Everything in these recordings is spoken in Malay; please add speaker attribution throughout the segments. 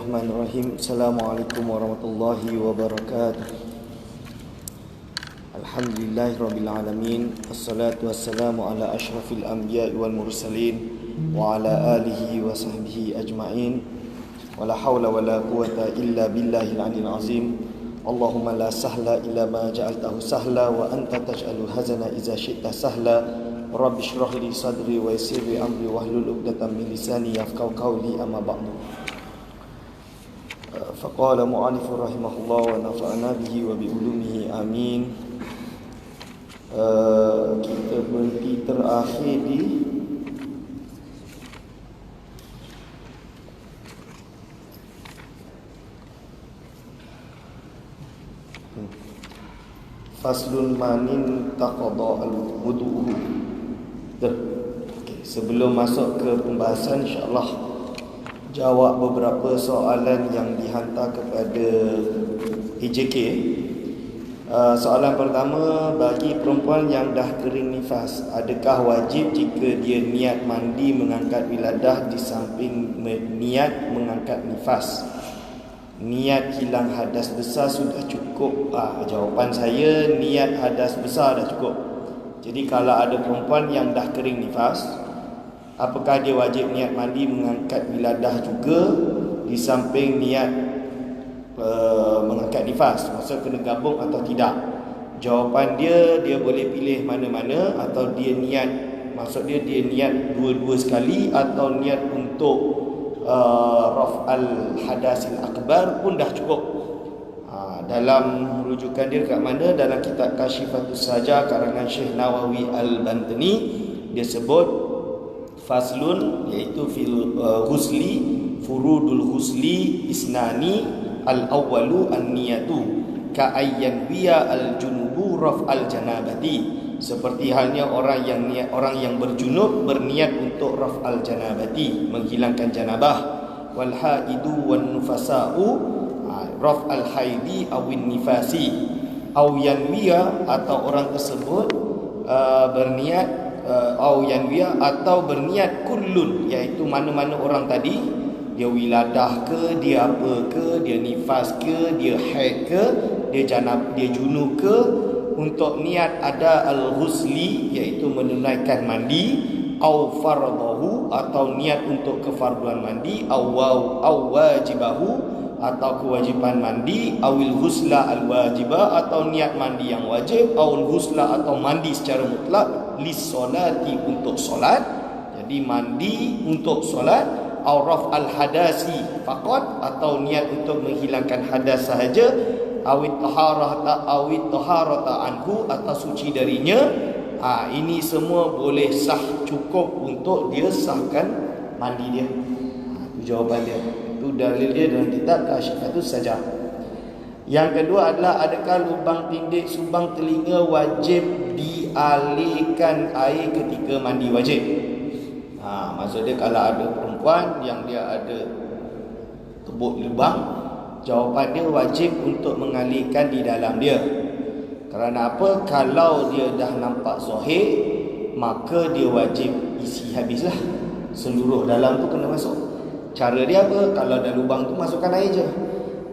Speaker 1: Bismillahirrahmanirrahim. Assalamualaikum warahmatullahi wabarakatuh. Alhamdulillahirabbil alamin. Wassalatu wassalamu ala asyrafil anbiya'i wal mursalin wa ala alihi wa sahbihi ajma'in. Wala haula wala quwata illa billahil aliyil azim. Allahumma la sahla illa ma ja'altahu sahla wa anta taj'alul hazana idza syi'ta sahla. Rabbi shrah li sadri wa yassir li amri wahlul 'uqdatam min lisani yafqahu qawli, amma ba'du. Faqala mu'allif rahimahullah wa nafa'ana bihi wa bi ulumihi amin. Kita berhenti terakhir di faslun manin taqadha al-wudu'u. Okay. Sebelum masuk ke pembahasan, insya-Allah jawab beberapa soalan yang dihantar kepada EJK. Soalan pertama, bagi perempuan yang dah kering nifas, adakah wajib jika dia niat mandi mengangkat wiladah di samping niat mengangkat nifas? Niat hilang hadas besar sudah cukup? Jawapan saya, niat hadas besar dah cukup. Jadi kalau ada perempuan yang dah kering nifas, apakah dia wajib niat mandi mengangkat wiladah juga di samping niat mengangkat nifas? Maksud kena gabung atau tidak? Jawapan dia boleh pilih mana-mana, atau dia niat, maksud dia niat dua-dua sekali, atau niat untuk raf'al hadasil akbar pun dah cukup. Dalam rujukan dia kat mana? Dalam kitab Kasyifatus Saja karangan Syekh Nawawi Al-Bantani, dia sebut faslun, iaitu fil ghusli, furudul ghusli isnani, al-awwalu an-niyatu ka ayyan wiya al-junubu raf'al janabati. Seperti halnya orang yang berjunub berniat untuk raf'al janabati, menghilangkan janabah. Wal haidu wan nufasa'u raf'al haidi awin nifasi. Aw yanwiya, atau orang tersebut berniat au yanwiya, atau berniat kullun, iaitu mana-mana orang tadi, dia wiladah ke, dia apa ke, dia nifas ke, dia haid ke, dia junub ke, untuk niat ada al-ghusli, iaitu menunaikan mandi, au fardahu, atau niat untuk kefarduan mandi, au wajibahu, atau kewajiban mandi, awil ghusla al-wajibah, atau niat mandi yang wajib, awil ghusla, atau mandi secara mutlak, lis-solati, untuk solat. Jadi mandi untuk solat, aw raf'al hadasi faqat, atau niat untuk menghilangkan hadas sahaja, awit taharata anhu, atau suci darinya. Ini semua boleh sah, cukup untuk dia sahkan mandi dia. Itu jawapan dia. Itu dalil dia dalam kitab Kasyifatus Saja. Yang kedua adalah, adakah lubang tindik subang telinga wajib dialirkan air ketika mandi wajib? Maksudnya kalau ada perempuan yang dia ada tebuk lubang, jawapan dia wajib untuk mengalirkan di dalam dia. Kerana apa? Kalau dia dah nampak zahir, maka dia wajib isi habislah. Seluruh dalam tu kena masuk. Cara dia apa? Kalau ada lubang tu, masukkan air je.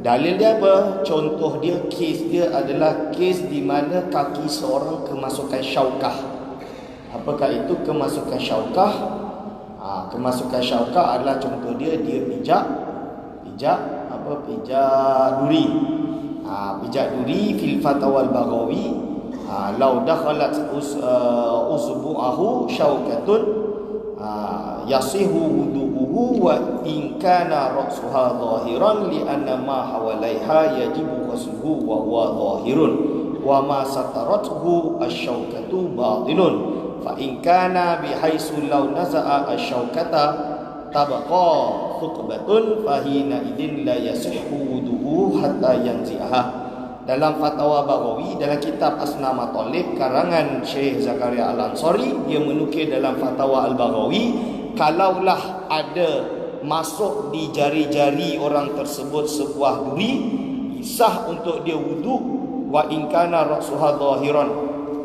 Speaker 1: Dalil dia apa? Contoh dia, kes dia adalah kes di mana kaki seorang kemasukan syaukah. Apakah itu kemasukan syaukah? Kemasukan syaukah adalah contoh dia pijak duri. Pijak duri fil fatawal Baghawi, law dakhalat usbu'ahu syaukatun yasihu wudu'uhu wa in kana ra'suha zahiran li anna ma hawalaiha yajibu ghusluhu wa huwa zahirun wa ma satarathu asy-syaukatu batinun fa in kana bihaisu law naza'a asy-syaukata tabqa thuqbatun fa hina idin la yasihhu wudu'uhu hatta yanzi'aha. Dalam fatwa Baghawi, dalam kitab Asnama Talib karangan Syekh Zakaria Al-Ansari, dia menukil dalam fatwa Al-Baghawi, kalaulah ada masuk di jari-jari orang tersebut sebuah duri, sah untuk dia wudu. Wa in kana ra'suha zahiran,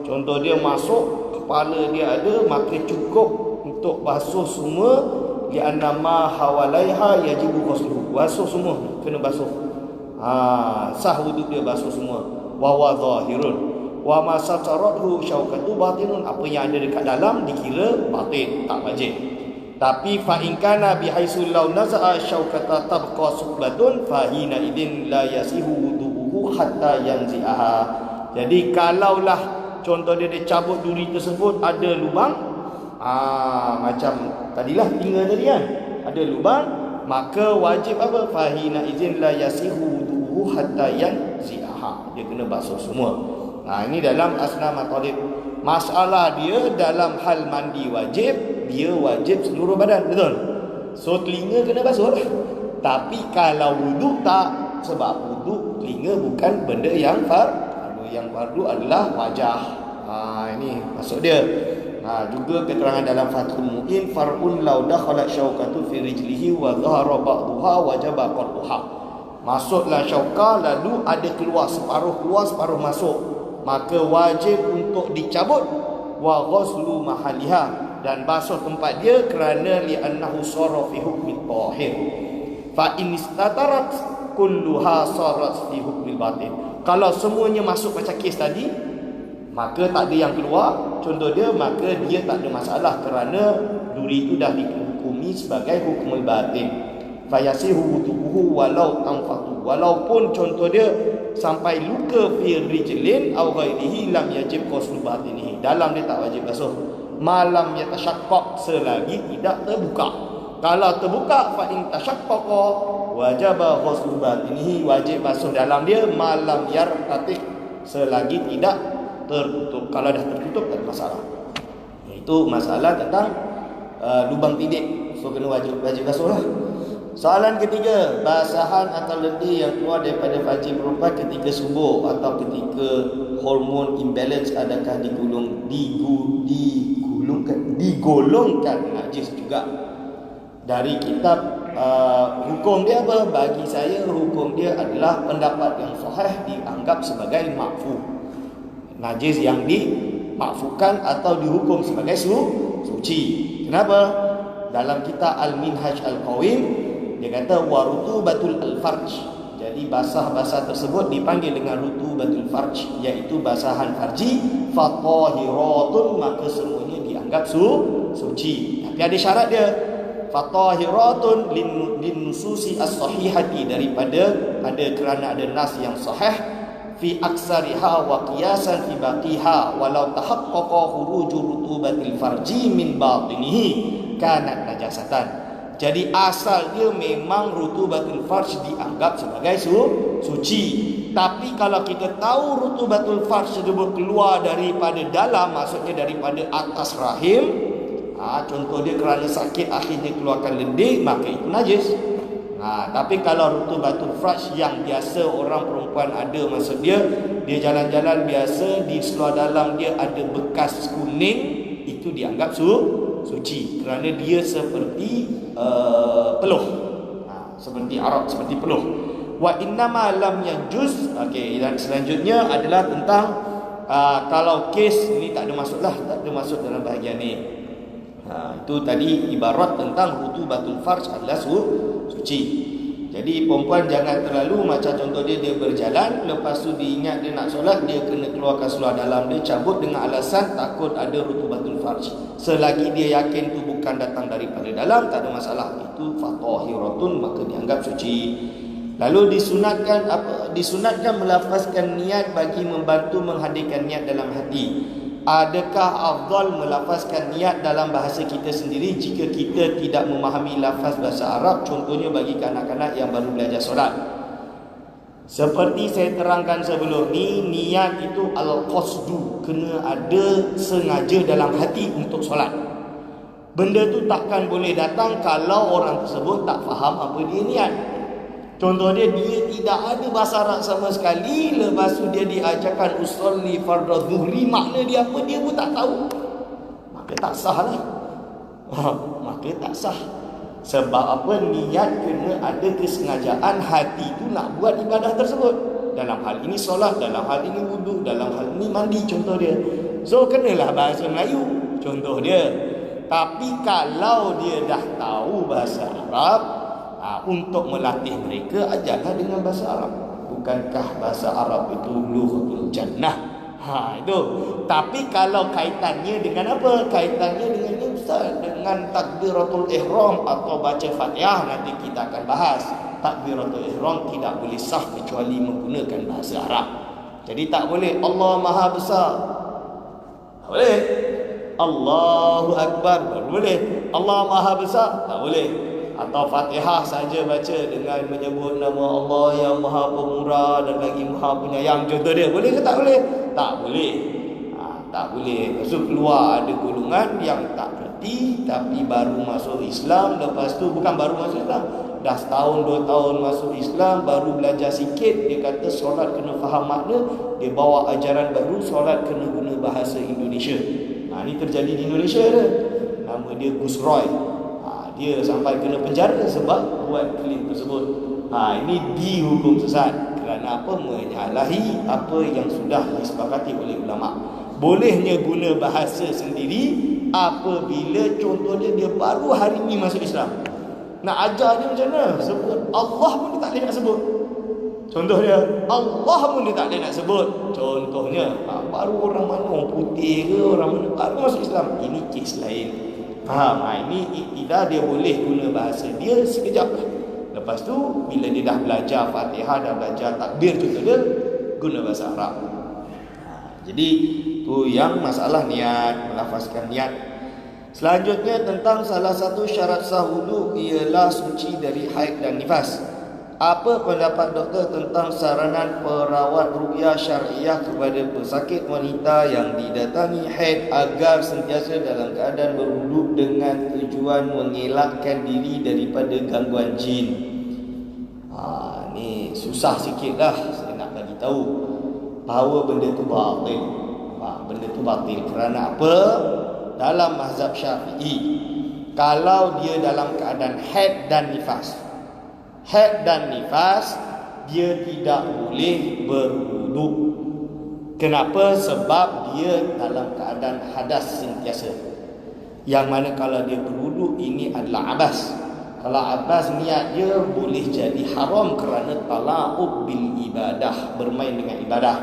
Speaker 1: contoh dia masuk, kepala dia ada, maka cukup untuk basuh semua li'anna ma hawalaiha yajibu ghusluhu. Basuh semua, kena basuh. Sah wuduk dia basuh semua. Wa huwa zahirun. Wa ma satarathu syaukatu batinun. Apa yang ada dekat dalam dikira batin, tak wajib. Tapi fa in kana bihaisul law naza'a syaukata tabqa sukbatun fa hina idin la yasihu wudu'uhu hatta yanzi'aha. Jadi kalaulah contoh dia cabut duri tersebut ada lubang, macam tadilah tinggal tadi kan, ada lubang, maka wajib apa? Fa hina idin la yasihu wudu'uhu hatta yanzi'aha. Dia kena basuh semua. Ini dalam asna matalib. Masalah dia dalam hal mandi wajib, dia wajib seluruh badan, betul? So telinga kena basuh lah. Tapi kalau wuduk tak, sebab wuduk telinga bukan benda yang fardu. Yang fardu adalah wajah. Ini maksud dia. Juga keterangan dalam Fathul Mu'in, far'un law dakhala syaukatu fi rijlihi wa dhahara ba'daha wajaba qat'uha. Masuklah syauka, lalu ada keluar separuh masuk, maka wajib untuk dicabut. Wa ghuslu mahaliha, dan basuh tempat dia, kerana li'annahu sara fi hukmi tahir. Fa in istatarat kulluha sarat fi hukmi batin. Kalau semuanya masuk macam kes tadi, maka tak ada yang keluar, contoh dia, maka dia tak ada masalah, kerana duri itu dah dihukumi sebagai hukum batin. Fayasihu wudu'uhu walau tanfatu. Walaupun contoh dia sampai luka fi rijlin aw ghairihi lam yajib ghuslu batinihi. Dalam dia tak wajib basuh. Malam yatashaqqaq, selagi tidak terbuka. Kalau terbuka, fa in tashaqqaqa wajaba ghuslu batinihi, wajib basuh dalam dia. Malam yartatik, selagi tidak tertutup. Kalau dah tertutup tak ada masalah. Itu masalah tentang lubang tidik. So kena wajib basuh lah. Soalan ketiga, basahan atau lendir yang keluar daripada farji perempuan ketika subuh atau ketika hormon imbalance, adakah digolongkan najis juga? Dari kitab hukum dia apa? Bagi saya hukum dia adalah pendapat yang sahih, dianggap sebagai makfu. Najis yang dimakfukan atau dihukum sebagai suci. Kenapa? Dalam kitab Al-Minhaj Al-Qawim dia kata warutubatul al-farj. Jadi basah-basah tersebut dipanggil dengan rutubatul farj, iaitu basahan farji. Fatahiratun, maka semuanya dianggap suci. Tapi ada syarat dia. Fatahiratun linnususi as-sahihati, daripada kerana ada nas yang sahih. Fi aksariha wa qiyasan fi baqiha walau tahaqqaqa khuruju rutubatil farji min batinihi kanat najasatan. Jadi asal dia memang rutubatul farj dianggap sebagai suci. Tapi kalau kita tahu rutubatul farj tersebut keluar daripada dalam, maksudnya daripada atas rahim, contoh dia kerana sakit akhirnya keluarkan lendir, maka itu najis. Tapi kalau rutubatul farj yang biasa orang perempuan ada, maksud dia jalan-jalan biasa, di seluar dalam dia ada bekas kuning, itu dianggap suci, kerana dia seperti peluh, seperti arak, seperti peluh. Wa innama lam yanjuz. Okey, dan selanjutnya adalah tentang kalau kes ini tak ada masuk dalam bahagian ni. Itu tadi ibarat tentang rutubatul farj adalah suci. Jadi perempuan jangan terlalu, macam contoh dia berjalan, lepas tu diingat dia nak solat, dia kena keluarkan seluar dalam dia, cabut dengan alasan takut ada rutubatul farj. Selagi dia yakin tu bukan datang daripada dalam, tak ada masalah. Itu fatahiratun, maka dianggap suci. Lalu disunatkan melafazkan niat bagi membantu menghadirkan niat dalam hati. Adakah afdal melafazkan niat dalam bahasa kita sendiri jika kita tidak memahami lafaz bahasa Arab, contohnya bagi kanak-kanak yang baru belajar solat? Seperti saya terangkan sebelum ni, niat itu al-qasdu, kena ada sengaja dalam hati untuk solat. Benda tu takkan boleh datang kalau orang tersebut tak faham apa dia niat. Contoh dia tidak ada bahasa Arab sama sekali, lepas tu dia diajarkan usolli fardhu zuhri, makna dia apa dia pun tak tahu, maka tak sah lah. Maka tak sah. Sebab apa? Niat kena ada kesengajaan hati tu nak buat ibadah tersebut. Dalam hal ini solat, dalam hal ini wuduk, dalam hal ini mandi, contoh dia. So kenalah bahasa Melayu, contoh dia. Tapi kalau dia dah tahu bahasa Arab, untuk melatih mereka ajarlah dengan bahasa Arab. Bukankah bahasa Arab itu lughatul jannah? Itu. Tapi kalau kaitannya dengan apa? Kaitannya dengan ni Ustaz, dengan takbiratul ihram atau baca Fatihah, nanti kita akan bahas. Takbiratul ihram tidak boleh sah kecuali menggunakan bahasa Arab. Jadi tak boleh Allah Maha Besar. Tak boleh. Allahu Akbar baru boleh. Allah Maha Besar tak boleh. Atau Fatihah saja baca dengan menyebut nama Allah yang Maha Pemurah dan lagi Maha Penyayang, contoh dia, boleh ke tak boleh? Tak boleh. Tak boleh. Maksud keluar ada golongan yang tak kerti tapi baru masuk Islam, lepas tu bukan baru masuk Islam, dah setahun 2 tahun masuk Islam, baru belajar sikit, dia kata solat kena faham makna, dia bawa ajaran baru, solat kena guna bahasa Indonesia. Ini terjadi di Indonesia dia. Nama dia Gus Roy. Dia sampai kena penjara sebab buat klaim tersebut. Ini dihukum sesat. Kerana apa? Menyalahi apa yang sudah disepakati oleh ulama. Bolehnya guna bahasa sendiri apabila contohnya dia baru hari ini masuk Islam. Nak ajar dia macam mana? Sebut Allah pun dia tak boleh nak sebut. Contohnya Allah pun dia tak boleh nak sebut. Contohnya baru orang mana, orang putih ke orang mana, baru masuk Islam. Ini kes lain. Faham? Ini iktidah, dia boleh guna bahasa dia sekejap. Lepas tu bila dia dah belajar Fatihah, dah belajar takbir contohnya, guna bahasa Arab. Jadi tu yang masalah niat, melafazkan niat. Selanjutnya tentang salah satu syarat sah wudu ialah suci dari haid dan nifas. Apa pendapat doktor tentang saranan perawat ruqyah syariah kepada pesakit wanita yang didatangi haid agar sentiasa dalam keadaan berwuduk dengan tujuan mengelakkan diri daripada gangguan jin? Ni susah sikit lah saya nak bagi tahu bahawa benda tu batil. Benda tu batil kerana apa? Dalam mazhab Syafi'i, kalau dia dalam keadaan haid dan nifas, haid dan nifas, dia tidak boleh berwuduk. Kenapa? Sebab dia dalam keadaan hadas sentiasa. Yang mana kalau dia berwuduk, ini adalah abas. Kalau abas niat dia boleh jadi haram kerana tala'ub bil ibadah, bermain dengan ibadah.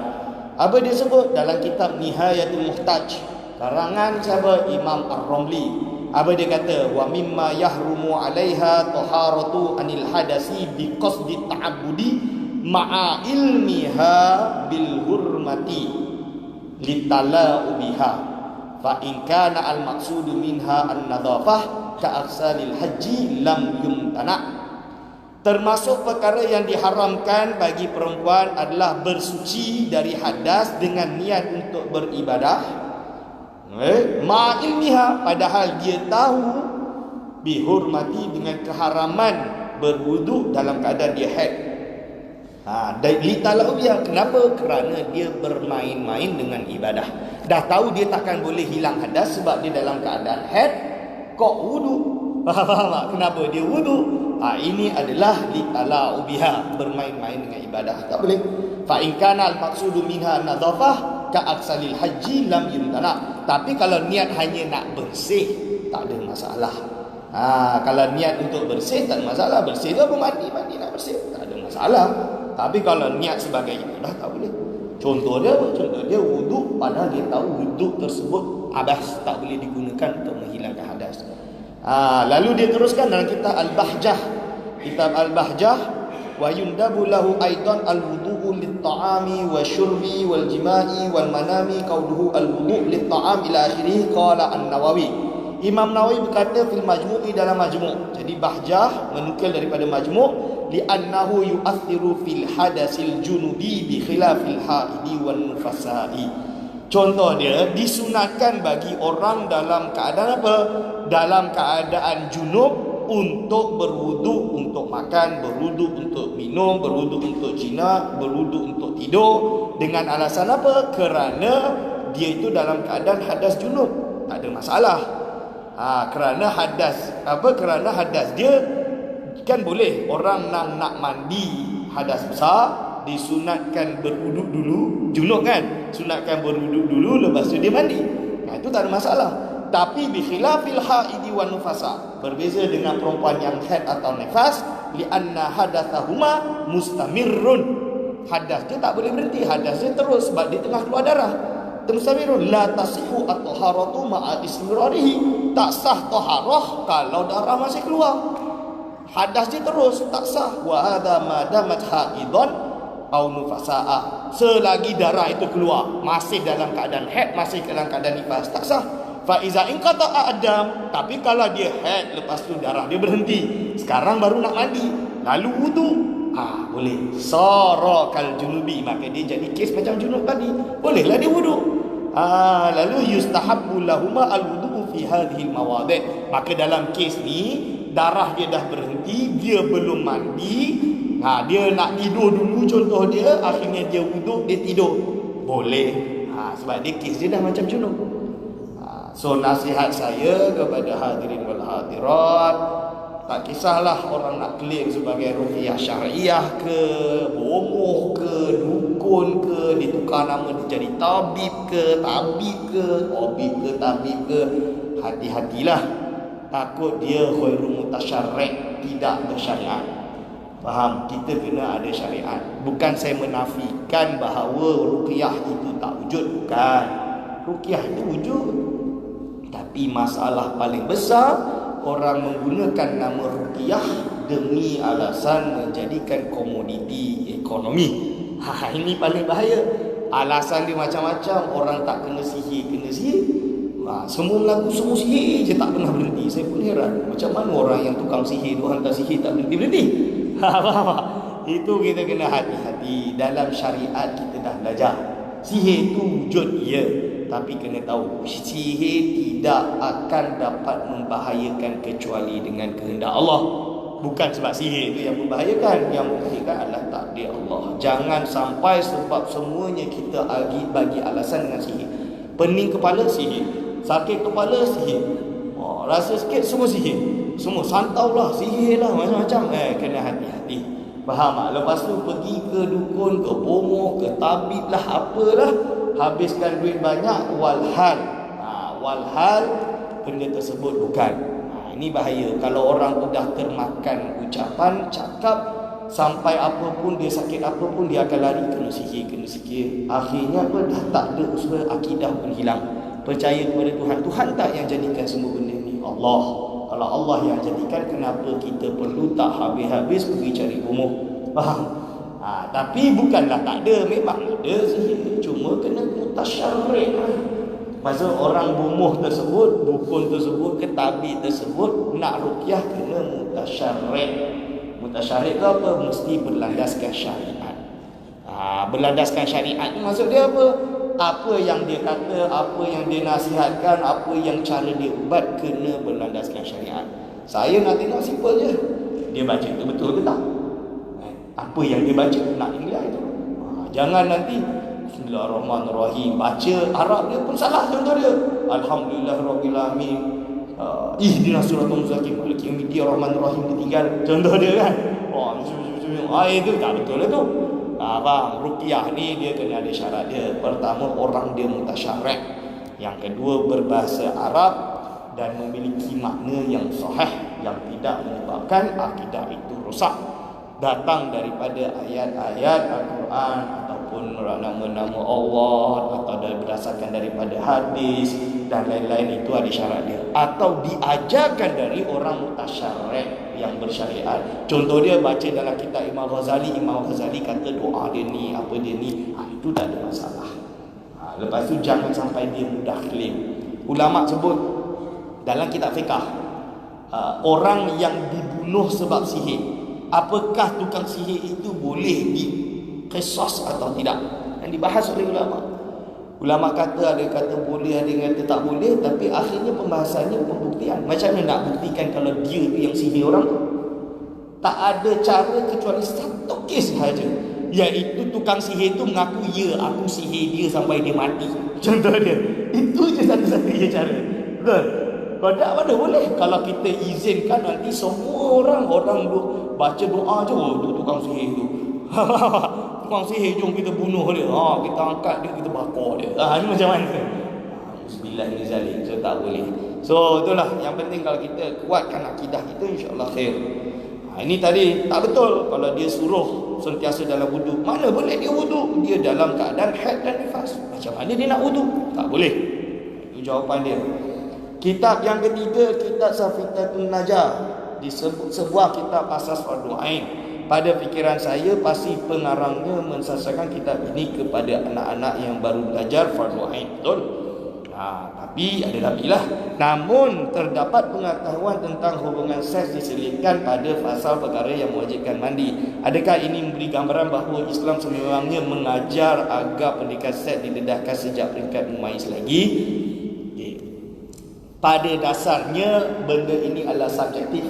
Speaker 1: Apa dia sebut dalam kitab Nihayatul Muhtaj, karangan siapa? Imam Ar-Ramli. Apa dia kata? Wa mimma yahrumu 'alaiha taharatu anil hadasi bi qasdi ta'abbudi ma'a ilmiha bil hurmati litala'u biha fa in kana al maqsudu minha an-nadhafah ka aksalil haji lam yumtana. Termasuk perkara yang diharamkan bagi perempuan adalah bersuci dari hadas dengan niat untuk beribadah, ma'ilmiha, padahal dia tahu, bihurmati, dengan keharaman berwuduk dalam keadaan dia haid. Litala'ubiyah, kenapa? Kerana dia bermain-main dengan ibadah. Dah tahu dia takkan boleh hilang hadas sebab dia dalam keadaan haid, kok wuduk. Faham tak? Kenapa dia wuduk? Ini adalah litala'ubiyah, bermain-main dengan ibadah. Tak boleh. Fa in kana al-maqsudu minha nadhafah ka aksalil haji lam yumtana. Tapi kalau niat hanya nak bersih, tak ada masalah. Kalau niat untuk bersih, tak ada masalah. Bersih tu apa? Mandi nak bersih, tak ada masalah. Tapi kalau niat sebagai ibadah, tak boleh. Contoh dia apa? Contoh dia wuduk, padahal dia tahu wuduk tersebut abas, tak boleh digunakan untuk menghilangkan hadas. Lalu dia teruskan dalam kitab Al-Bahjah. Kitab Al-Bahjah, wa yundabu lahu aidan al-wudu'u lit-ta'ami wa syurbi wal jima'i wal manami qauluhu al-wudu' lit-ta'am ila akhirih. Qala An-Nawawi, Imam Nawawi berkata fil Majmu' dalam Majmu'. Jadi Bahjah menukil daripada Majmu' li'annahu yu'athiru fil hadasil junubi bi khilafil haidi wan nufasai. Contoh dia, disunatkan bagi orang dalam keadaan apa? Dalam keadaan junub untuk berwuduk untuk makan, berwuduk untuk minum, berwuduk untuk jina, berwuduk untuk tidur. Dengan alasan apa? Kerana dia itu dalam keadaan hadas junub, tak ada masalah. Kerana hadas apa? Kerana hadas dia kan boleh orang nak mandi hadas besar, disunatkan berwuduk dulu, junub kan, sunatkan berwuduk dulu, lepas tu dia mandi. Itu tak ada masalah. Tapi bi khilafil haidi wan nufasa, berbeza dengan perempuan yang haid atau nifas, li anna hadatsahuma mustamirrun. Hadas dia tak boleh berhenti, hadas dia terus sebab dia tengah keluar darah. Mustamirrun la tasihu at-taharatu ma'a istimrarihi. Tak sah taharah kalau darah masih keluar. Hadas dia terus tak sah. Wa hadza ma damat haidan au nufasaa. Selagi darah itu keluar masih dalam keadaan haid, masih dalam keadaan nifas, tak sah. Fa iza inqata'a adam, tapi kalau dia haid lepas tu darah dia berhenti, sekarang baru nak mandi lalu wudu, boleh. Sara kal junubi, maka dia jadi kes macam junub tadi, bolehlah dia wudu. Lalu yustahabbu lahuma al-wudu fi hadhihi al-mawadi', maka dalam kes ni darah dia dah berhenti, dia belum mandi, dia nak tidur dulu contoh dia, akhirnya dia wuduk, dia tidur, boleh. Sebab dia kes dia dah macam junub. So nasihat saya kepada hadirin wal hadirat, tak kisahlah orang nak klaim sebagai ruqyah syariah ke, bomoh ke, dukun ke, ditukar nama dia jadi tabib ke, tabib ke, hati-hatilah. Takut dia khairul mutasyarri', tidak bersyariat. Faham? Kita kena ada syariat. Bukan saya menafikan bahawa ruqyah itu tak wujud, bukan. Ruqyah itu wujud. Tapi masalah paling besar, orang menggunakan nama ruqyah demi alasan menjadikan komoditi ekonomi. Ini paling bahaya. Alasan dia macam-macam. Orang tak kena sihir, kena sihir. Semua lagu semua sihir je, tak pernah berhenti. Saya pun heran, macam mana orang yang tukang sihir tu hantar sihir tak berhenti-berhenti. Itu kita kena hati-hati. Dalam syariat kita dah belajar, sihir itu wujud, ya, tapi kena tahu sihir tidak akan dapat membahayakan kecuali dengan kehendak Allah. Bukan sebab sihir itu yang membahayakan. Yang membahayakan adalah takdir Allah. Jangan sampai sebab semuanya kita bagi alasan dengan sihir. Pening kepala, sihir. Sakit kepala, sihir. Rasa sikit, semua sihir. Semua santau lah, sihir lah, macam-macam. Kena hati-hati. Faham tak? Lepas tu pergi ke dukun, ke bomoh, ke tabib lah, apalah, habiskan duit banyak. Walhal benda tersebut bukan. Ini bahaya. Kalau orang tu dah termakan ucapan, cakap, sampai apapun dia sakit apapun dia akan lari kena sihir. Akhirnya dah tak ada usaha, akidah pun hilang. Percaya kepada Tuhan. Tuhan tak yang jadikan semua benda ni, Allah. Kalau Allah yang jadikan, kenapa kita perlu tak habis-habis pergi cari bomoh? Faham? Tapi bukanlah tak ada, memang ada sihir, cuma kena mutasyarri'. Maksud orang bomoh tersebut, dukun tersebut, ke tabib tersebut nak ruqyah kena mutasyarri'. Mutasyarri' itu apa? Mesti berlandaskan syariat. Berlandaskan syariat ni maksud dia apa? Apa yang dia kata, apa yang dia nasihatkan, apa yang cara dia ubat, kena berlandaskan syariat. Saya nak tengok simple je, dia baca itu betul ke tak? Apa yang dia baca nak nilai itu. Jangan nanti Bismillahirrahmanirrahim, baca Arab dia pun salah contoh dia. Alhamdulillahirabbil alamin, ihdinas siratal mustaqim, maliki yaumiddin, rahmanir rahim, ditinggal contoh dia kan. Itu tak betul itu. Bang, ruqyah ni dia kena ada syarat dia. Pertama, orang dia mutasyarri'. Yang kedua, berbahasa Arab dan memiliki makna yang sahih, yang tidak menyebabkan akidah itu rosak. Datang daripada ayat-ayat Al-Quran ataupun nama-nama Allah, atau berdasarkan daripada hadis dan lain-lain, itu ada syarat dia. Atau diajarkan dari orang mutasyarri' yang bersyariat. Contoh dia baca dalam kitab Imam Ghazali kata doa dia ni, apa dia ni, itu tak ada masalah. Lepas tu jangan sampai dia mudah klaim. Ulama sebut dalam kitab fiqah, orang yang dibunuh sebab sihir, apakah tukang sihir itu boleh diqisas atau tidak? Yang dibahas oleh ulama. Ulama kata, ada kata boleh, ada yang kata tak boleh. Tapi akhirnya pembahasannya pembuktian. Macam mana nak buktikan kalau dia tu yang sihir orang tu? Tak ada cara kecuali satu kes sahaja, iaitu tukang sihir tu mengaku, ya, aku sihir dia sampai dia mati. Contoh dia. Itu je satu-satunya cara. Betul? Kalau tak, mana boleh. Kalau kita izinkan nanti semua orang baca doa je, tu tukang sihir tu. Tukang sihir, jom kita bunuh dia. Kita angkat dia, kita bakar dia. Ini macam mana? na'udzubillah min zalik. So tak boleh. So itulah yang penting, kalau kita kuatkan akidah kita, insya-Allah khair. Ini tadi tak betul kalau dia suruh sentiasa dalam wuduk. Mana boleh dia wuduk? Dia dalam keadaan haid dan nifas. Macam mana dia nak wuduk? Tak boleh. Itu jawapan dia. Kitab yang ketiga, kitab Safitatun Najah, disebut sebuah kitab asas fardu ain. Pada fikiran saya pasti pengarangnya mensasarkan kitab ini kepada anak-anak yang baru belajar fardu ain. Betul? Tapi ada tapi lah. Namun terdapat pengetahuan tentang hubungan seks diselipkan pada pasal perkara yang mewajibkan mandi. Adakah ini memberi gambaran bahawa Islam sememangnya mengajar agar pendidikan seks didedahkan sejak peringkat mumayyiz lagi? Pada dasarnya benda ini adalah subjektif.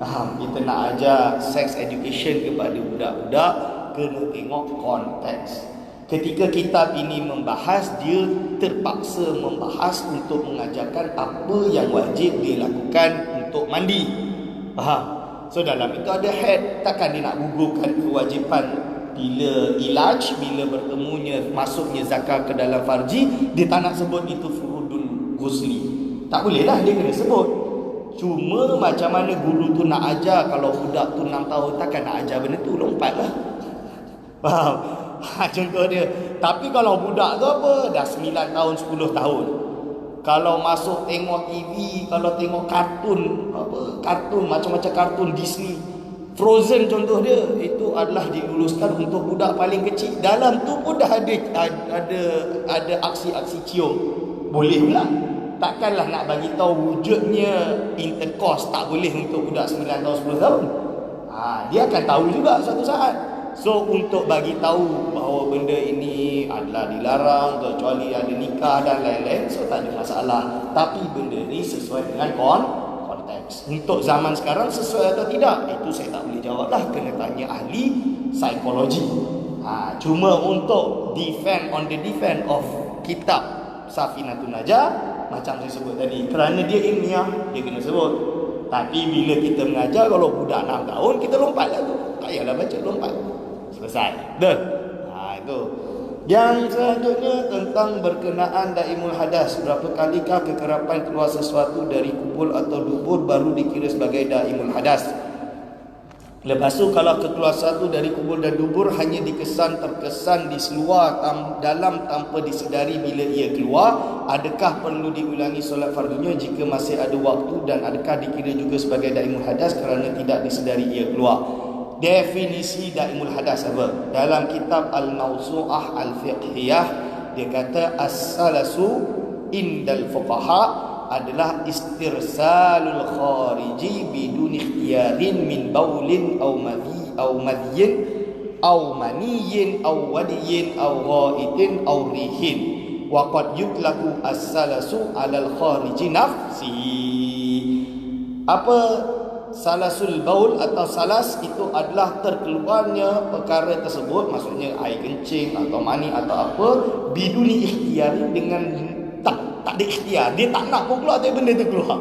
Speaker 1: Kita nak ajar sex education kepada budak-budak, kena tengok konteks. Ketika kitab ini membahas, dia terpaksa membahas untuk mengajarkan apa yang wajib dilakukan untuk mandi. Faham? So dalam itu ada haid. Takkan dia nak gugurkan kewajipan bila ilaj, bila bertemunya, masuknya zakar ke dalam farji, dia tak nak sebut itu furudul ghusli. Tak boleh lah, dia kena sebut. Cuma macam mana guru tu nak ajar, kalau budak tu 6 tahun, takkan nak ajar benda tu, lompat lah. Faham? Contoh dia. Tapi kalau budak tu apa, dah 9 tahun, 10 tahun, kalau masuk tengok TV, kalau tengok kartun, kartun macam-macam, kartun Disney, Frozen contoh dia, itu adalah diluluskan untuk budak paling kecil. Dalam tu pun dah ada aksi-aksi cium. Boleh pula. Takkanlah nak bagi tahu wujudnya intercourse tak boleh untuk budak 9 tahun, 10 tahun. Dia akan tahu juga suatu saat. So untuk bagi tahu bahawa benda ini adalah dilarang kecuali ada nikah dan lain-lain, so tak ada masalah. Tapi benda ini sesuai dengan konteks. Untuk zaman sekarang sesuai atau tidak, itu saya tak boleh jawab lah, kena tanya ahli psikologi. Cuma untuk defend of kitab Safinatun Najah, macam saya sebut tadi, kerana dia ilmiah, dia kena sebut. Tapi bila kita mengajar, kalau budak 6 tahun, kita lompat lah tu. Tak payahlah baca, lompat. Selesai. Dah. Itu. Yang selanjutnya tentang berkenaan daimul hadas. Berapa kalikah kekerapan keluar sesuatu dari kubur atau dubur baru dikira sebagai daimul hadas? Lepas tu kalau keluar satu dari kubur dan dubur hanya terkesan di seluar dalam tanpa disedari bila ia keluar, adakah perlu diulangi solat fardunya jika masih ada waktu, dan adakah dikira juga sebagai daimul hadas kerana tidak disedari ia keluar? Definisi daimul hadas apa? Dalam kitab Al-Mawsu'ah Al-Fiqhiyah, dia kata as-salasu indal fuqaha adalah istirsalul khariji bidun ikhtiyarin min baulin aw madhiyin aw maniyin aw wadiyin aw ghaitin aw rihin, wa qad yutlaqu as-salasu 'alal khariji nafsi. Apa salasul baul atau salas? Itu adalah terkeluarnya perkara tersebut, maksudnya air kencing atau mani atau apa, biduni ikhtiyarin, dengan tak ada ikhtiar, dia tak nak pun keluar, tapi benda tu keluar.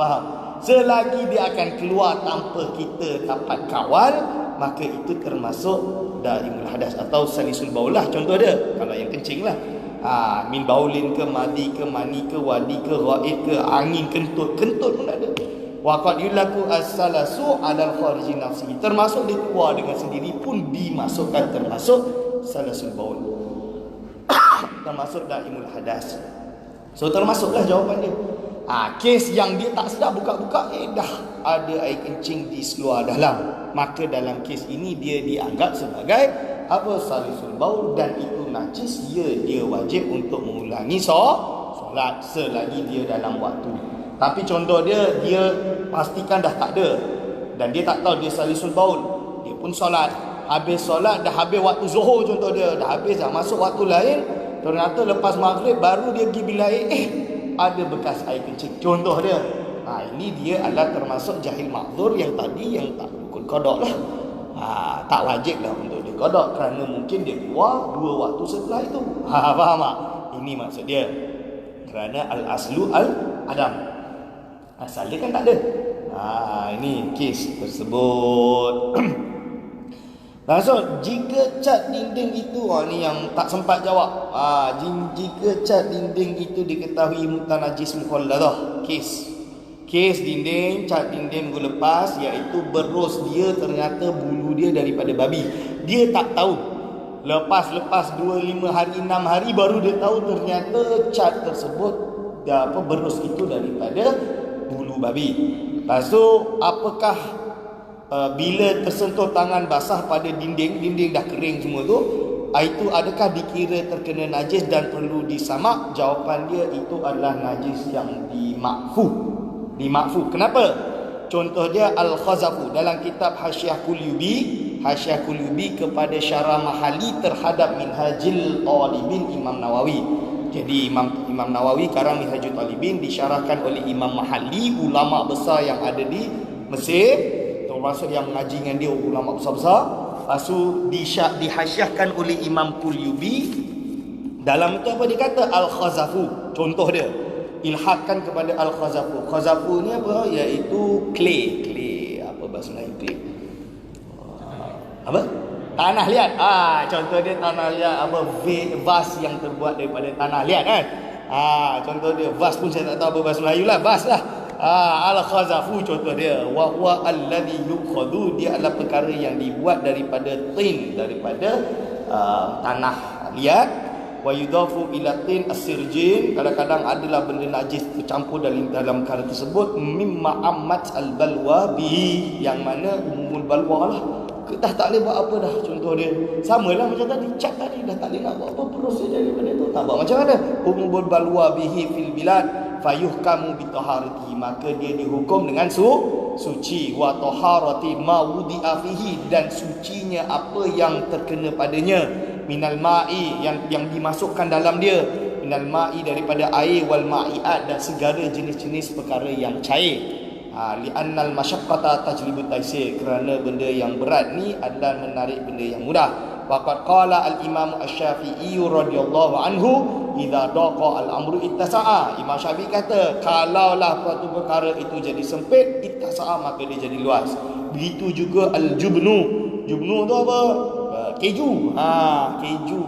Speaker 1: Faham? Selagi dia akan keluar tanpa kita dapat kawal, maka itu termasuk daimul hadas atau salisul baulah. Contoh dia, kalau yang kencing lah, min baulin ke, madi ke, mani ke, wadi ke, ghaid ke, angin kentut pun ada. Waqad yulaku as-salasu 'alal khariji nafsi, termasuk dia keluar dengan sendiri pun dimasukkan termasuk salasul baul. Termasuk daimul hadas. So termasuklah jawapan dia. Kes yang dia tak sedar buka-buka, dah ada air kencing di seluar dalam, maka dalam kes ini dia dianggap sebagai apa? Salisul baul, dan itu najis, dia wajib untuk mengulangi solat selagi dia dalam waktu. Tapi contoh dia pastikan dah tak ada, dan dia tak tahu dia salisul baul, dia pun solat. Habis solat, dah habis waktu zuhur contoh dia, dah habis dah masuk waktu lain, ternyata lepas maghrib baru dia pergi bilik air, ada bekas air kencing. Contoh dia. Ini dia adalah termasuk jahil ma'dzur yang tadi, yang tak rukun qada lah. Tak wajib lah untuk dia qada, kerana mungkin dia keluar 2 waktu setelah itu. Faham tak? Ini maksud dia. Kerana al-aslu al-adam. Asal dia kan tak ada. Ini kes tersebut. Langsung, jika cat dinding itu, ni yang tak sempat jawab. Jika cat dinding itu diketahui mutanajis mukhalladah, kes dinding, cat dinding minggu lepas, iaitu berus dia ternyata bulu dia daripada babi. Dia tak tahu. Lepas 25 hari, 6 hari baru dia tahu ternyata cat tersebut berus itu daripada bulu babi. Lepas tu, apakah bila tersentuh tangan basah pada dinding dah kering semua tu, itu adakah dikira terkena najis dan perlu disamak? Jawapan dia, itu adalah najis yang dimakfu. Kenapa? Contoh dia Al-Khazafu dalam kitab Hasyiah Qulyubi kepada Syarah Mahali terhadap Minhajul Talibin Imam Nawawi. Jadi Imam Nawawi karang Minhajul Talibin disyarahkan oleh Imam Mahali, ulama besar yang ada di Mesir, termasuk yang mengaji dengan dia, ulama besar-besar. Lepas tu dihasyiahkan oleh Imam Qulyubi. Dalam itu apa dia kata? Al-Khazafu. Contoh dia, ilhaqkan kepada Al-Khazafu. Khazafu ni apa? Iaitu clay. Apa bahasa Melayu clay? Apa? Tanah liat. Contoh dia tanah liat, vas yang terbuat daripada tanah liat kan. Contoh dia vas pun saya tak tahu apa bahasa Melayu lah, vas lah. Al-Khazafu contoh dia, wa huwa alladhi yukhadhu, dia adalah perkara yang dibuat daripada tin, daripada tanah liat. Wa yudafu ila tin as-sirjin, kadang-kadang adalah benda najis tercampur dalam perkara tersebut. Mimma ammat al-balwa bihi, yang mana umumul balwa lah, dah tak boleh buat apa dah. Contoh dia samalah macam tadi, cat tadi dah tak boleh nak buat apa, terus saja daripada tu. Tak buat macam mana? Umumul balwa bihi fil bilad fayuhkamu bitaharati, maka dia dihukum dengan suci. Wa taharati ma wudi'a fihi, dan sucinya apa yang terkena padanya. Minal ma'i, yang dimasukkan dalam dia. Minal ma'i, daripada air, wal ma'iat, dan segala jenis-jenis perkara yang cair. Li'annal masyaqqata tajlibut taysir, kerana benda yang berat ni adalah menarik benda yang mudah. Waqad qala al-Imam Asy-Syafi'i radhiyallahu anhu, idza daqa al-amru ittasa'a. Imam Syafi'i kata, kalaulah suatu perkara itu jadi sempit, ittasa'a, maka dia jadi luas. Begitu juga al-jubnu. Jubnu tu apa? Keju.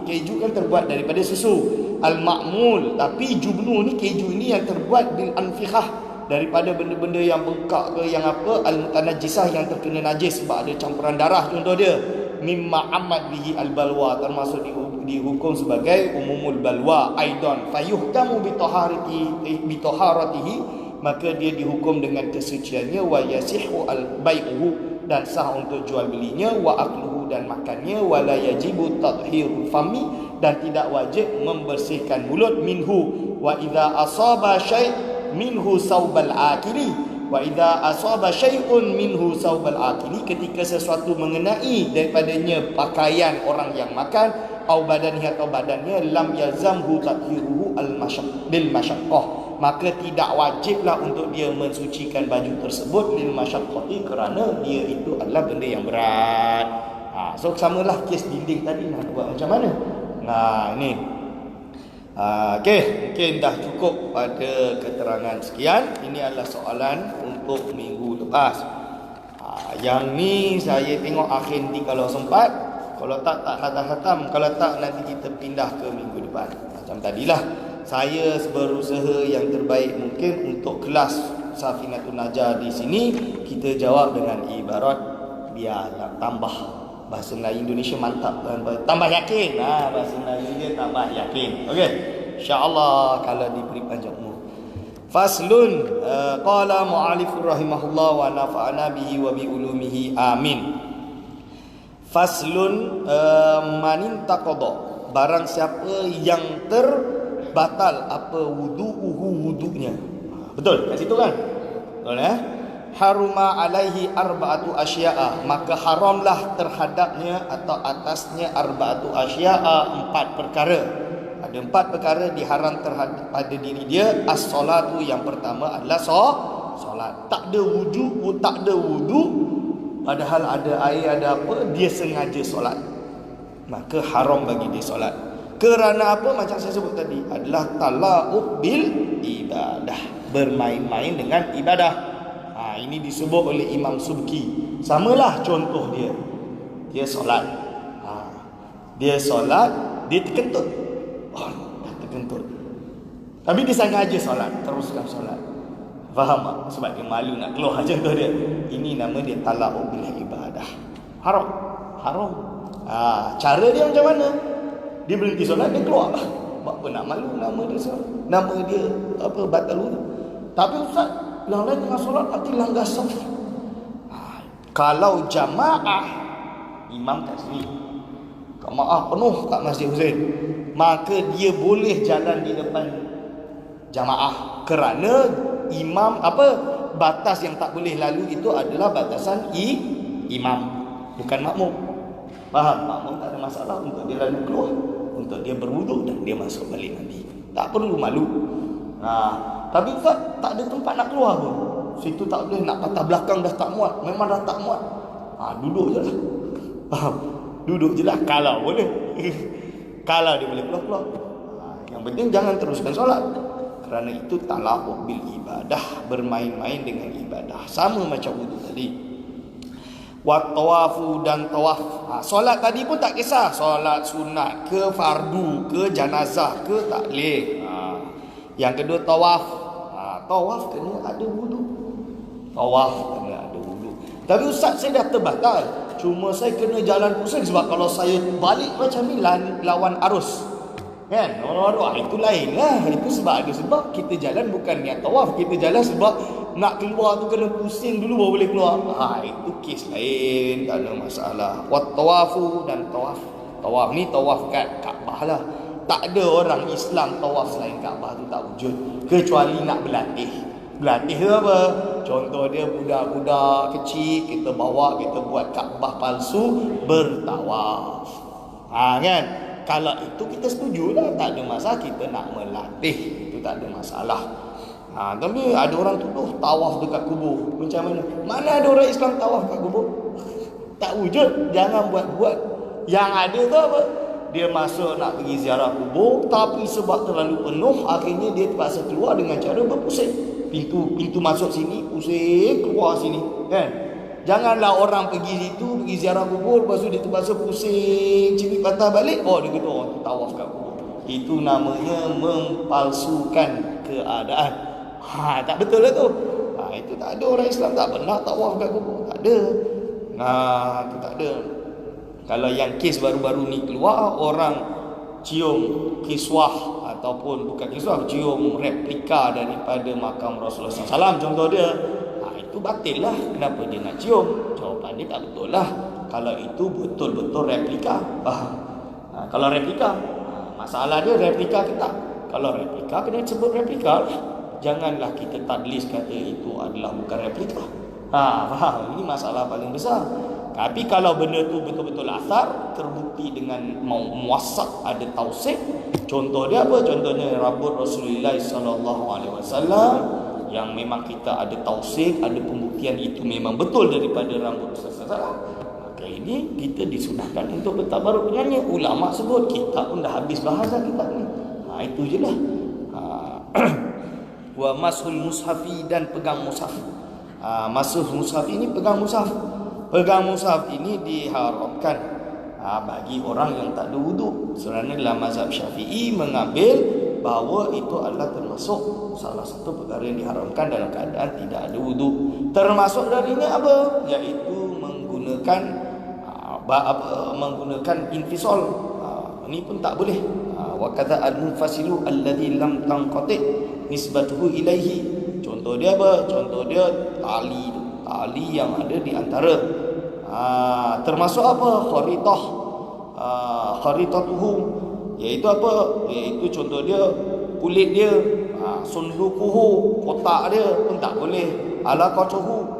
Speaker 1: Keju kan terbuat daripada susu. Al-ma'mul, tapi jubnu ni, keju ni yang terbuat bil anfikhah, daripada benda-benda yang bengkak ke, yang apa, al-mutanajjisah, yang terkena najis sebab ada campuran darah. Contoh dia mimma amad bihi al-balwa, termasuk dihukum sebagai umumul balwa. Aidan fayuhkamu bitaharatihi, maka dia dihukum dengan kesuciannya. Wa yasihu al-bai'uhu, dan sah untuk jual belinya. Wa akluhu, dan makannya. Wa la yajibu tadhhirul fami, dan tidak wajib membersihkan mulut. Minhu wa idza asaba syai' minhu saubal akili, wa idza asaba syai'un minhu saubal akili, ketika sesuatu mengenai daripadanya pakaian orang yang makan, au badanihi, atau badannya, lam yazamhu tathiruhu bil masyaqqah, maka tidak wajiblah untuk dia mensucikan baju tersebut lil masyaqqati, kerana dia itu adalah benda yang berat. So samalah kes dinding tadi, nak buat macam mana? Ini okey, mungkin dah cukup pada keterangan sekian. Ini adalah soalan untuk minggu lepas. Yang ni saya tengok akhir nanti kalau sempat. Kalau tak khatam. Kalau tak, nanti kita pindah ke minggu depan. Macam tadilah, saya berusaha yang terbaik mungkin untuk kelas Safinatun Najah di sini kita jawab dengan ibarat, biar nak tambah bahasa Melayu Indonesia mantap, tambah yakin. Bahasa Melayu dia tambah yakin. Okey, insya-Allah kalau diberi panjang umur. Faslun, qala mu'allifur rahimahullah wa nafa'ana bihi wa bi ulumihi amin. Faslun, manin taqadha, barang siapa yang terbatal apa wudunya. Betul kat situ kan? Betul haruma alaihi arba'atu asya'a, maka haramlah terhadapnya atau atasnya arba'atu asya'a, 4 perkara. Ada 4 perkara diharam terhadap pada diri dia. As-salatu, yang pertama adalah solat. Tak ada wudu, padahal ada air, ada apa, dia sengaja solat, maka haram bagi dia solat. Kerana apa? Macam saya sebut tadi, adalah tala'ub bil ibadah, bermain-main dengan ibadah. Ini disebut oleh Imam Subki. Samalah contoh dia. dia solat. Dia solat, dia terkentut. Dah terkentut. Tapi dia sengaja solat, teruskan solat. Faham tak? Sebab dia malu nak keluar contoh dia. Ini nama dia tala'u bil ibadah. Haram. Cara dia macam mana? Dia berhenti solat, dia keluar. Buat apa nak malu nama dia solat? Nama dia batal wudu. Tapi ustaz, yang lain tengah solat nanti langgar saf. Kalau jamaah, imam kat sini, jamaah penuh kat Masjid Husain, maka dia boleh jalan di depan jamaah, kerana imam batas yang tak boleh lalu itu adalah batasan imam, bukan makmum. Faham? Makmum tak ada masalah untuk dia lalu keluar, untuk dia berwuduk dan dia masuk balik nanti. Tak perlu malu. Tapi Ustaz, tak ada tempat nak keluar pun. Situ tak boleh, nak patah belakang dah tak muat. Memang dah tak muat. Duduk je lah. Faham? Duduk je lah kalau boleh. Kalau dia boleh keluar. Yang penting jangan teruskan solat. Kerana itu tala'u bil ibadah, bermain-main dengan ibadah. Sama macam wudu tadi. Wa tawafu dan tawaf. Solat tadi pun tak kisah. Solat sunat ke fardu ke janazah ke tak boleh. Yang kedua tawaf. Tawaf kena ada wudu. Tapi ustaz, saya dah terbatal. Cuma saya kena jalan pusing sebab kalau saya balik macam ni lawan arus. Kan? Itu lain lah. Itu sebab ada sebab kita jalan bukan niat tawaf. Kita jalan sebab nak keluar tu kena pusing dulu baru boleh keluar. Itu kes lain, tak ada masalah. Wat tawafu dan tawaf. Tawaf ni tawaf kat Kaabah lah. Tak ada orang Islam tawaf selain Kaabah tu tak wujud, kecuali nak berlatih. Berlatih tu apa? Contoh dia budak-budak kecil, kita bawa, kita buat Kaabah palsu, bertawaf. Kan? Kalau itu kita setuju lah, tak ada masalah. Kita nak melatih, itu tak ada masalah. Tapi ada orang tuduh tawaf dekat kubur. Macam mana? Mana ada orang Islam tawaf kat kubur? Tak wujud. Jangan buat-buat. Yang ada tu apa? Dia masuk nak pergi ziarah kubur, tapi sebab terlalu penuh, akhirnya dia terpaksa keluar dengan cara berpusing. Pintu masuk sini, pusing, keluar sini. Kan? Janganlah orang pergi situ, pergi ziarah kubur, lepas tu dia terpaksa pusing, cipit patah balik. Dia kata tu tawaf kat kubur. Itu namanya mempalsukan keadaan. Tak betul lah tu. Itu tak ada orang Islam tak pernah tawaf kat kubur. Tak ada. Itu tak ada. Kalau yang kes baru-baru ni keluar, orang cium kiswah ataupun bukan kiswah, cium replika daripada makam Rasulullah SAW, contoh dia, itu batil lah. Kenapa dia nak cium? Jawapan dia tak betul lah. Kalau itu betul-betul replika. Kalau replika, masalah dia replika ke tak? Kalau replika, kena sebut replika. Janganlah kita tadlis kata itu adalah bukan replika. Faham? Ini masalah paling besar. Tapi kalau benda tu betul-betul asar, terbukti dengan muassak, ada tausik. Contoh dia apa? Contohnya rambut Rasulullah SAW yang memang kita ada tausik, ada pembuktian itu memang betul daripada rambut Rasulullah. Maka ini kita disunahkan untuk bertabaruk dengannya. Ulama sebut, kita pun dah habis bahasa kitab ni. Itu je lah. Wa mashul mushafi, dan pegang mushaf. Masuh mushaf ini pegang mushaf. Pegang mushaf ini diharamkan bagi orang yang tak ada wuduk. Kerana dalam mazhab Syafi'i mengambil bahawa itu adalah termasuk salah satu perkara yang diharamkan dalam keadaan tidak ada wuduk. Termasuk darinya apa? Iaitu menggunakan infisol. Ini pun tak boleh. Wa kadza al-munfasilu alladhi lam tanqati nisbatuhu ilaihi. Contoh dia apa? Contoh dia tali yang ada di antara. Termasuk apa? Kharitatuhu, iaitu apa? Iaitu contoh dia kulit dia. Sundukuhu, kotak dia pun tak boleh. Alaqatuhu,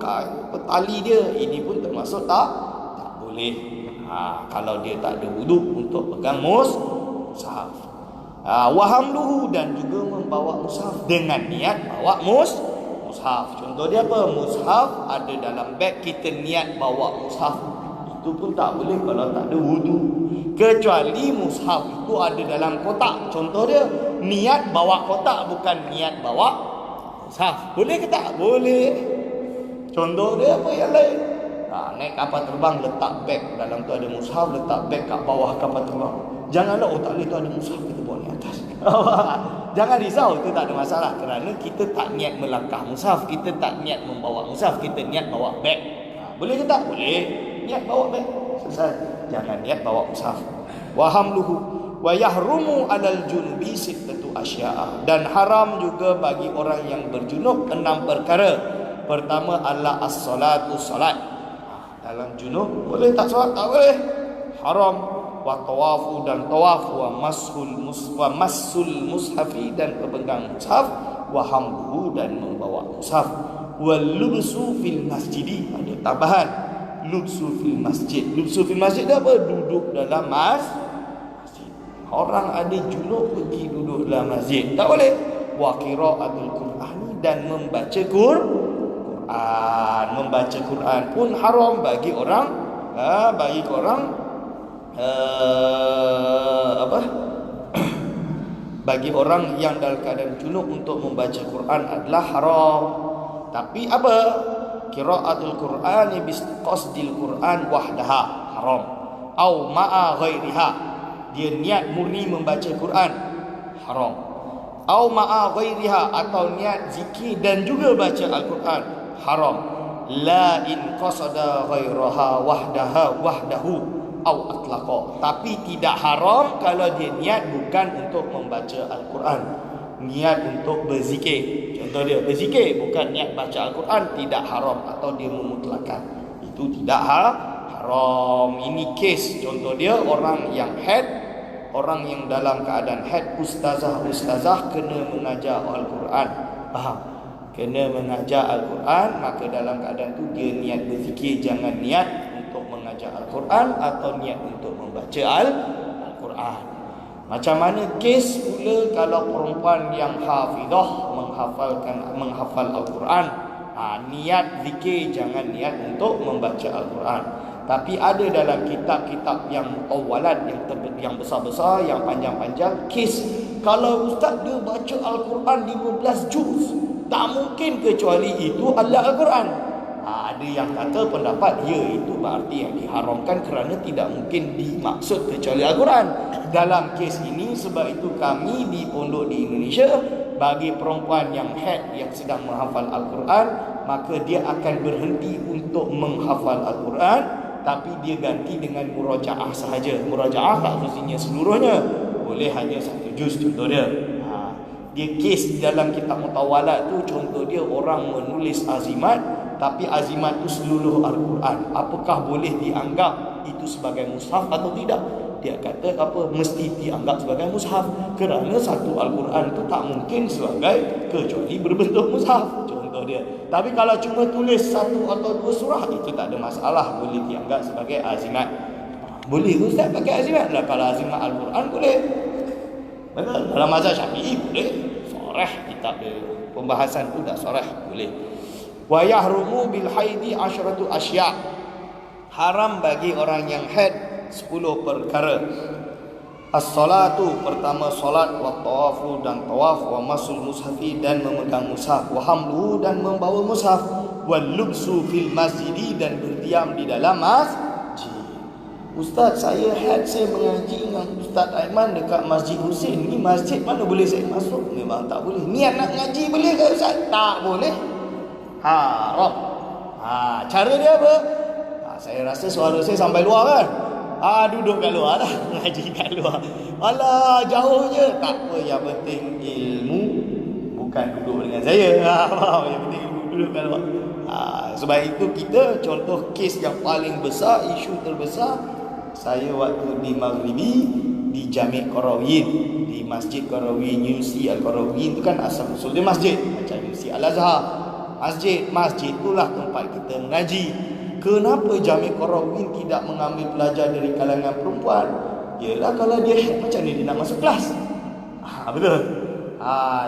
Speaker 1: tali dia, ini pun termasuk tak boleh. Kalau dia tak ada wuduk untuk pegang mushaf. Wahamluhu, dan juga membawa mushaf dengan niat bawa mushaf. Contoh dia apa? Mushaf ada dalam beg, kita niat bawa mushaf, itu pun tak boleh kalau tak ada wudu. Kecuali mushaf itu ada dalam kotak. Contoh dia niat bawa kotak, bukan niat bawa mushaf. Boleh ke tak? Boleh. Contoh dia apa yang lain? Naik kapal terbang, letak beg dalam tu ada mushaf, letak beg kat bawah kapal terbang. Janganlah tak boleh tu ada mushaf, kita bawa ni atas. Jangan risau, itu tak ada masalah. Kerana kita tak niat melangkah mushaf, kita tak niat membawa mushaf, kita niat bawa beg. Boleh ke tak? Boleh. Niat bawa beg, selesai. Jangan niat bawa mushaf. Wa hamluhu wa yahrumu 'alal junubi sittatu asya'a. Dan haram juga bagi orang yang berjunub 6 perkara. Pertama adalah as-salatu, salat. Dalam junub boleh tak solat? Tak boleh. Haram. Wa tawafu, dan tawaf. Wa massul mushafi, dan pemegang mushaf. Wa hamluhu, dan membawa mushaf. Wa lubsu fil masjidi. Ada tambahan. Lubsu fil masjid. Lubsu fil masjid apa? Duduk dalam masjid. Orang ada junub pergi duduk dalam masjid, tak boleh. Wa qiraatul Qur'ani, dan membaca Quran. Membaca Quran pun haram bagi orang bagi orang yang dalam keadaan junub untuk membaca Quran adalah haram. Tapi apa? Qiraatul Qur'ani bi qasdil Quran wahdaha haram. Au ma'a ghairiha, dia niat murni membaca Quran, haram. Au ma'a ghairiha, atau niat zikir dan juga baca Al-Quran, haram. La in qasada ghairaha wahdahu au atlaqa. Tapi tidak haram kalau dia niat bukan untuk membaca Al-Quran, niat untuk berzikir. Contoh dia berzikir, bukan niat baca Al-Quran, tidak haram. Atau dia memutlakan, itu tidak haram. Ini kes contoh dia orang yang haid, orang yang dalam keadaan haid, ustazah kena mengajar Al-Quran. Faham? Kena mengajar Al-Quran, maka dalam keadaan tu dia niat berzikir, jangan niat untuk mengajar Al-Quran atau niat untuk membaca Al-Quran. Macam mana kes pula kalau perempuan yang hafizah menghafal Al-Quran, niat zikir, jangan niat untuk membaca Al-Quran. Tapi ada dalam kitab-kitab yang mutawalat, yang besar-besar, yang panjang-panjang, kes kalau ustaz dia baca Al-Quran 15 juz, tak mungkin kecuali itu adalah Al-Quran. Ada yang kata pendapat itu berarti yang diharamkan kerana tidak mungkin dimaksud kecuali Al-Quran. Dalam kes ini, sebab itu kami di pondok di Indonesia, bagi perempuan yang haid yang sedang menghafal Al-Quran, maka dia akan berhenti untuk menghafal Al-Quran, tapi dia ganti dengan murajaah sahaja. Murajaah tak mestinya seluruhnya, boleh hanya 1 juz contoh dia. Dia kes dalam kitab mutawalat tu, contoh dia orang menulis azimat, tapi azimat tu seluruh Al-Quran. Apakah boleh dianggap itu sebagai mushaf atau tidak? Dia kata mesti dianggap sebagai mushaf, kerana satu Al-Quran tu tak mungkin sebagai kecuali berbentuk mushaf, contoh dia. Tapi kalau cuma tulis 1 atau 2 surah, itu tak ada masalah, boleh dianggap sebagai azimat. Boleh ustaz pakai azimat lah. Kalau azimat Al-Quran boleh. Betul? Dalam mazhab Syafi'i boleh. Soreh kitab dia, pembahasan tu dah soreh, boleh. Wa yahrumu bil haidi 10 asya'. Haram bagi orang yang haid 10 perkara. As-salatu, pertama solat, wa tawafu, dan tawaf, wa masul mushafi, dan memegang mushaf, wa hamluhu, dan membawa mushaf, wa lubsu fil masjidi, dan berdiam di dalam masjid. Ustaz, saya haid, saya mengaji dengan Ustaz Aiman dekat Masjid Husin. Ni masjid mana boleh saya masuk? Memang tak boleh. Niat nak ngaji boleh ke Ustaz? Tak boleh. Haram. Cara dia apa? Saya rasa suara saya sampai luar kan? Duduk kat luar lah. Ngaji kat luar. Alah, jauh je. Tak apa, yang penting ilmu. Bukan duduk dengan saya. Yang penting duduk kat luar. Sebab itu kita, contoh kes yang paling besar, isu terbesar, saya waktu di Maghribi, di Jami' Qarawiyyin, di Masjid Qarawiyyin, Universiti Al-Qarawiyyin itu kan asal usul dia masjid, macam Universiti Al-Azhar. Masjid itulah tempat kita mengaji. Kenapa Jami' Qarawiyyin tidak mengambil pelajar dari kalangan perempuan? Yalah, kalau dia haid, macam mana dia nak masuk kelas? Betul.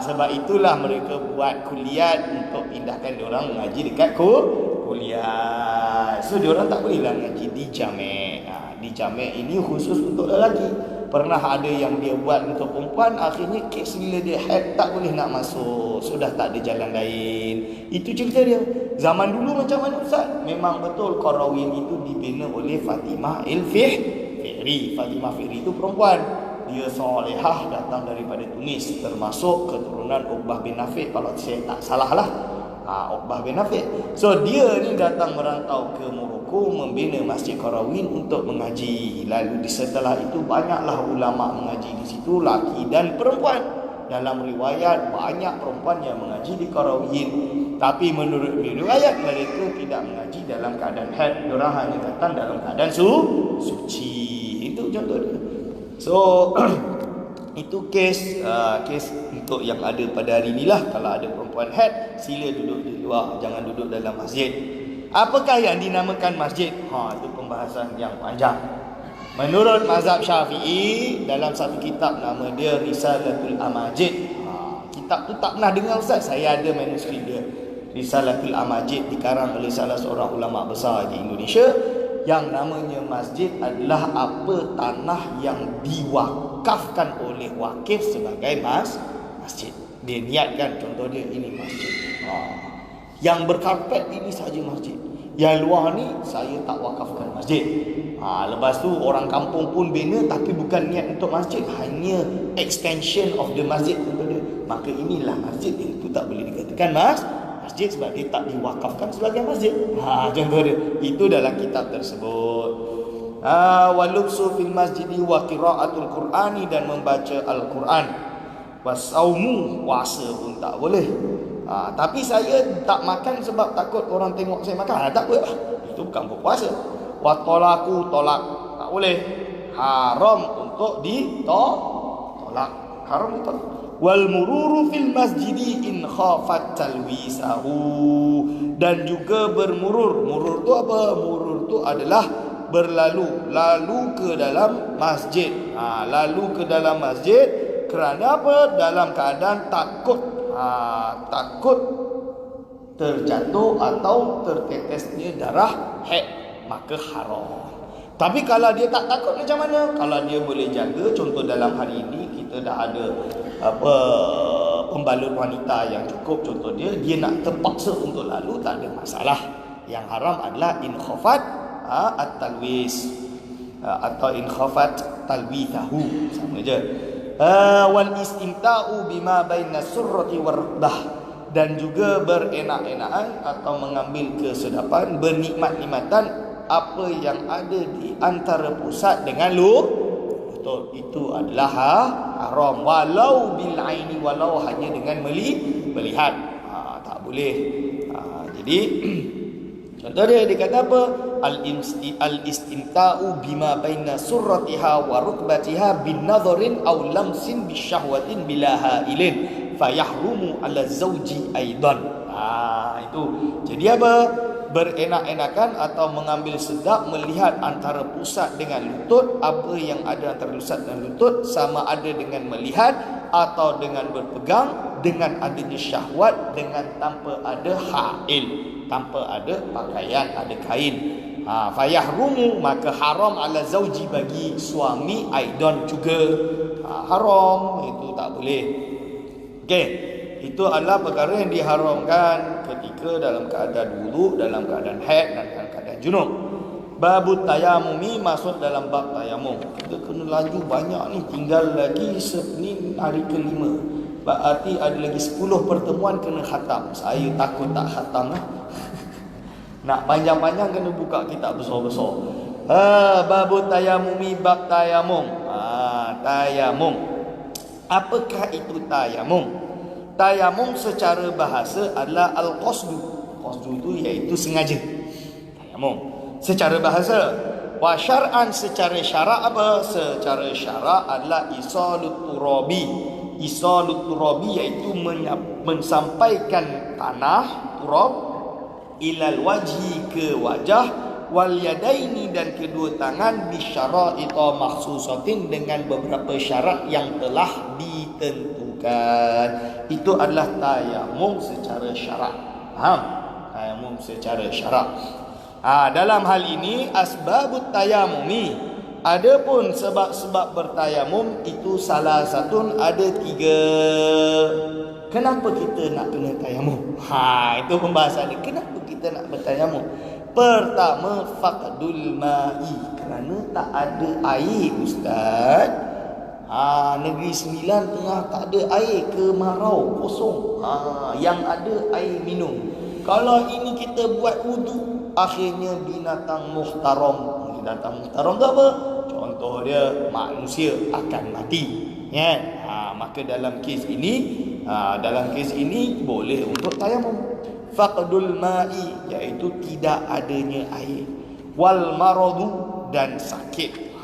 Speaker 1: Sebab itulah mereka buat kuliah untuk pindahkan diorang mengaji dekat kuliah. So diorang tak bolehlah ngaji di Jami'. Di jamek ini khusus untuk lelaki. Pernah ada yang dia buat untuk perempuan, akhirnya kes bila dia haid tak boleh nak masuk, sudah tak ada jalan lain. Itu cerita dia. Zaman dulu macam mana Ustaz? Memang betul Qarawin itu dibina oleh Fatimah Al-Fihri. Fatimah Fihri itu perempuan. Dia solehah, datang daripada Tunis, termasuk keturunan Uqbah bin Nafi' kalau saya tak salah lah. Uqbah bin Nafi'. So dia ni datang merantau ke Morocco, membina Masjid Qarawin untuk mengaji. Lalu setelah itu banyaklah ulama mengaji di situ, laki dan perempuan. Dalam riwayat banyak perempuan yang mengaji di Qarawin. Tapi menurut riwayat mereka tidak mengaji dalam keadaan haid, mereka hanya datang dalam keadaan suci. Itu contoh dia. So itu kes untuk yang ada pada hari inilah. Kalau ada perempuan haid, sila duduk di luar, jangan duduk dalam masjid. Apakah yang dinamakan masjid? Itu pembahasan yang panjang. Menurut mazhab Syafi'i, dalam satu kitab nama dia Risalatul Amajid. Kitab tu tak pernah dengar Ustaz. Saya ada manuskrip dia. Risalatul Amajid dikarang oleh salah seorang ulama besar di Indonesia. Yang namanya masjid adalah apa tanah yang diwakafkan oleh wakif sebagai masjid. Dia niatkan, contoh dia ini masjid. Yang berkarpet ini saja masjid. Yang luar ni saya tak wakafkan masjid. Lepas tu orang kampung pun bina tapi bukan niat untuk masjid, hanya extension of the masjid, contoh dia. Maka inilah masjid. Itu tak boleh dikatakan masjid sebab dia tak diwakafkan sebagai masjid. Contoh dia. Itu dalam kitab tersebut. Walubsu fil masjidi wa qiraatul Qur'ani, dan membaca Al-Quran. Wasaumu, puasa pun tak boleh. Tapi saya tak makan sebab takut orang tengok saya makan. Tak boleh. Itu bukan berpuasa. Wa tolaku, tolak tak boleh. Haram untuk ditolak. Haram ditolak. Wal mururu fil masjidi in khafat talwisahu, dan juga bermurur. Murur tu apa? Murur tu adalah lalu ke dalam masjid. Lalu ke dalam masjid kerana apa? Dalam keadaan takut terjatuh atau tertetesnya darah haid, maka haram. Tapi kalau dia tak takut macam mana? Kalau dia boleh jaga, contoh dalam hari ini kita dah ada pembalut wanita yang cukup, contoh dia nak terpaksa untuk lalu, tak ada masalah. Yang haram adalah in khafat at-talwis atau in khafat talwithahu, sama je. Wal istimta'u bima baina surrati war rukbah, dan juga berenak-enakan atau mengambil kesedapan, bernikmat-nikmatan apa yang ada di antara pusat dengan lutut. Itu adalah haram, walau bil aini, walau hanya dengan melihat. Tak boleh. Jadi contoh dia kata apa? Al-istimta'u bima baina surratiha wa rukbatiha bin nadharin aw lamsin bisyahwatin bila hailin fayahrumu ala zawji aidan. Itu. Jadi apa? Berenak-enakan atau mengambil sedap melihat antara pusat dengan lutut. Apa yang ada antara pusat dan lutut, sama ada dengan melihat atau dengan berpegang, dengan adanya syahwat, dengan tanpa ada hail, tanpa ada pakaian, ada kain. Fayahrumu, maka haram ala zauji, bagi suami, aidan juga haram. Itu tak boleh. Okey. Itu adalah perkara yang diharamkan ketika dalam keadaan wudu, dalam keadaan haid dan dalam keadaan junub. Babut tayamumi, masuk dalam bab tayamum. Kita kena laju banyak ni, tinggal lagi ni hari ke-5. Berarti ada lagi 10 pertemuan kena khatam. Saya takut tak khatam lah. Nak panjang-panjang kena buka kitab besar-besar. Babut tayamumi, bab tayamum. Tayamum. Apakah itu tayamum? Tayamum secara bahasa adalah al-qasdu. Qasdu itu iaitu sengaja. Tayamum secara bahasa. Wa syar'an, secara syarak apa? Secara syarak adalah isalut turabi. Isalut turabi iaitu mensampaikan tanah, turab, ilal wajhi, ke wajah, wal yadaini, dan kedua tangan, bisyara'ita makhsusatin, dengan beberapa syarat yang telah ditentukan. Itu adalah tayamum secara syarak. Faham? Tayamum secara syarak. Dalam hal ini asbabut tayamumi, Adapun sebab-sebab bertayamum itu salah satu ada 3. Kenapa kita nak kena tayamum? Itu pembahasan dia. Kenapa kita nak bertayamum? Pertama, faqdul ma'i, kerana tak ada air, ustaz. Negeri Sembilan tengah tak ada air, kemarau, kosong. Yang ada air minum. Kalau ini kita buat wudu, akhirnya binatang muhtaram. Binatang muhtaram tu apa? Contoh dia manusia akan mati, kan? Maka dalam kes ini boleh untuk tayamum. Faqdul ma'i, iaitu tidak adanya air. Wal maradu, dan sakit.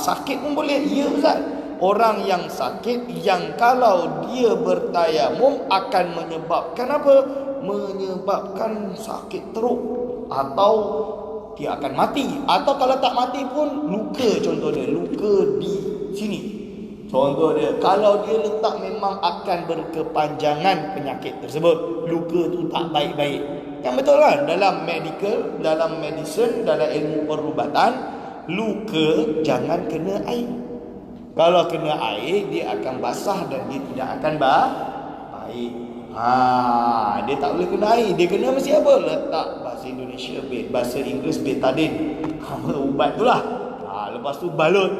Speaker 1: Sakit pun boleh. Ya ustaz, orang yang sakit yang kalau dia bertayamum akan menyebabkan apa? Menyebabkan sakit teruk, atau dia akan mati. Atau kalau tak mati pun luka, contoh dia luka di sini. Contoh dia, kalau dia letak memang akan berkepanjangan penyakit tersebut. Luka tu tak baik-baik. Kan betul kan? Dalam medical, dalam medicine, dalam ilmu perubatan, luka jangan kena air. Kalau kena air, dia akan basah dan dia tidak akan baik. Dia tak boleh kena air. Dia kena mesti apa? Letak bahasa Indonesia, bahasa Inggeris betadine. Ubat tu lah. Lepas tu balut.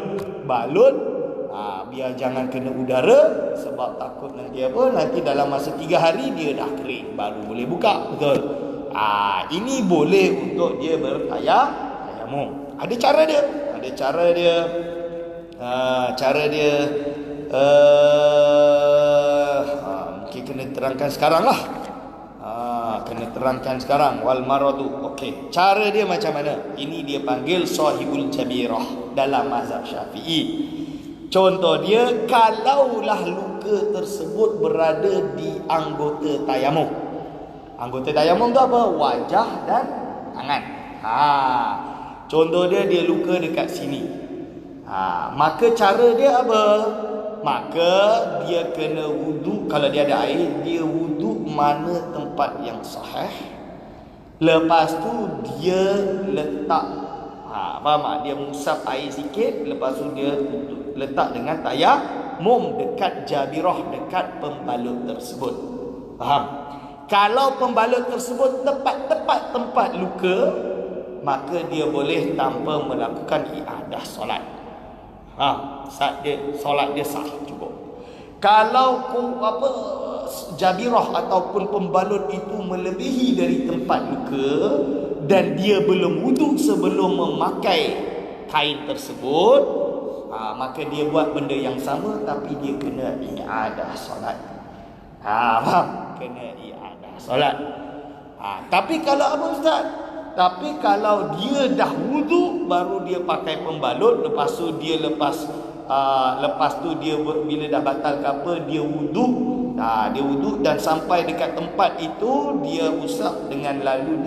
Speaker 1: Biar jangan kena udara, sebab takut nanti apa? Nanti dalam masa 3 hari dia dah kering, baru boleh buka. Betul. Ini boleh untuk dia bertayamum. Ada cara dia. Mungkin kena terangkan sekarang lah. Wal maradu. Okey, cara dia macam mana? Ini dia panggil sahibul jabirah dalam mazhab Syafi'i. Contoh dia, kalaulah luka tersebut berada di anggota tayamum. Anggota tayamum tu apa? Wajah dan tangan. Contoh dia luka dekat sini. Maka cara dia apa? Maka dia kena wudu. Kalau dia ada air, dia wudu mana tempat yang sahih. Lepas tu dia letak, faham tak? Dia musap air sikit. Lepas tu dia letak dengan tayamum dekat jabirah, dekat pembalut tersebut. Faham? Kalau pembalut tersebut tepat tempat luka, maka dia boleh tanpa melakukan iadah solat. Solat dia sah cukup. Kalau jabirah ataupun pembalut itu melebihi dari tempat luka dan dia belum wudu sebelum memakai kain tersebut, maka dia buat benda yang sama, tapi dia kena iadah solat. Faham? Kena iadah solat. Tapi kalau apa ustaz? Tapi kalau dia dah wudu baru dia pakai pembalut, lepas tu dia lepas tu dia bila dah batal ke apa, dia wudu. Dia wudu dan sampai dekat tempat itu dia usap dengan lalu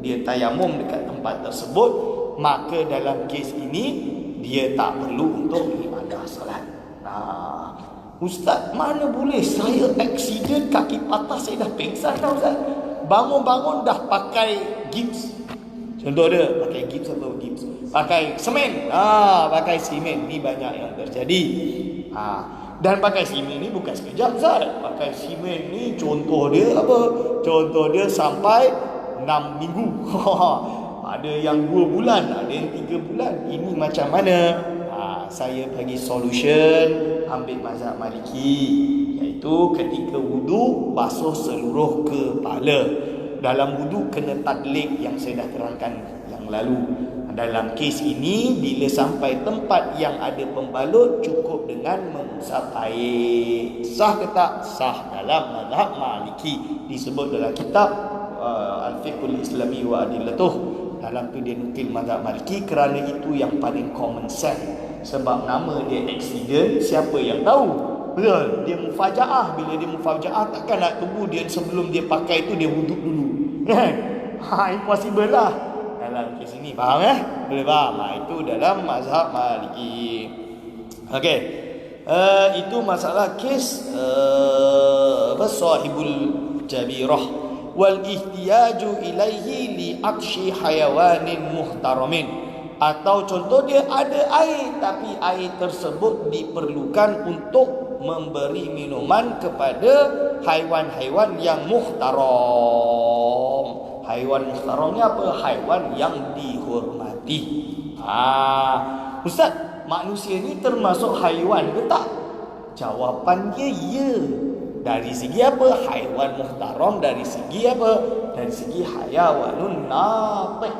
Speaker 1: dia tayamum dekat tempat tersebut, maka dalam kes ini dia tak perlu untuk ibadah solat. Ustaz, mana boleh saya accident kaki patah, saya dah pengsan dah ustaz. Bangun-bangun dah pakai gips. Contoh dia pakai gips atau gips. Pakai semen. Pakai semen ni banyak yang terjadi. Dan pakai semen ni bukan sekejap ustaz. Pakai semen ni contoh dia apa? Contoh dia sampai 6 minggu. Ada yang 2 bulan, ada yang 3 bulan. Ini macam mana? Saya bagi solution, ambil mazhab Maliki, iaitu ketika wudu basuh seluruh kepala. Dalam wudu kena tadlik yang saya dah terangkan yang lalu. Dalam kes ini, bila sampai tempat yang ada pembalut, cukup dengan mengusap air. Sah ke tak? Sah dalam mazhab Maliki. Disebut dalam kitab Al-Fiqhul Islami wa Adillatuh. Dalam tu dia nukil mazhab Maliki kerana itu yang paling common sense. Sebab nama dia accident, siapa yang tahu? Betul, dia mufajaah. Bila dia mufajaah, takkan nak tunggu dia sebelum dia pakai tu dia wuduk dulu. Impossible lah dalam kes ini. Faham Boleh faham? Itu dalam mazhab Maliki. Okey. Itu masalah kes sahibul jabirah wal ihtiyaju ilaihi li akshi hayawanin muhtaramin. Atau contoh dia ada air, tapi air tersebut diperlukan untuk memberi minuman kepada haiwan-haiwan yang muhtaram. Haiwan muhtaram ni apa? Haiwan yang dihormati. Ustaz, manusia ni termasuk haiwan ke tak? Jawapan dia ya. Dari segi apa? Haiwan muhtaram. Dari segi apa? Dari segi hayawanun natiq.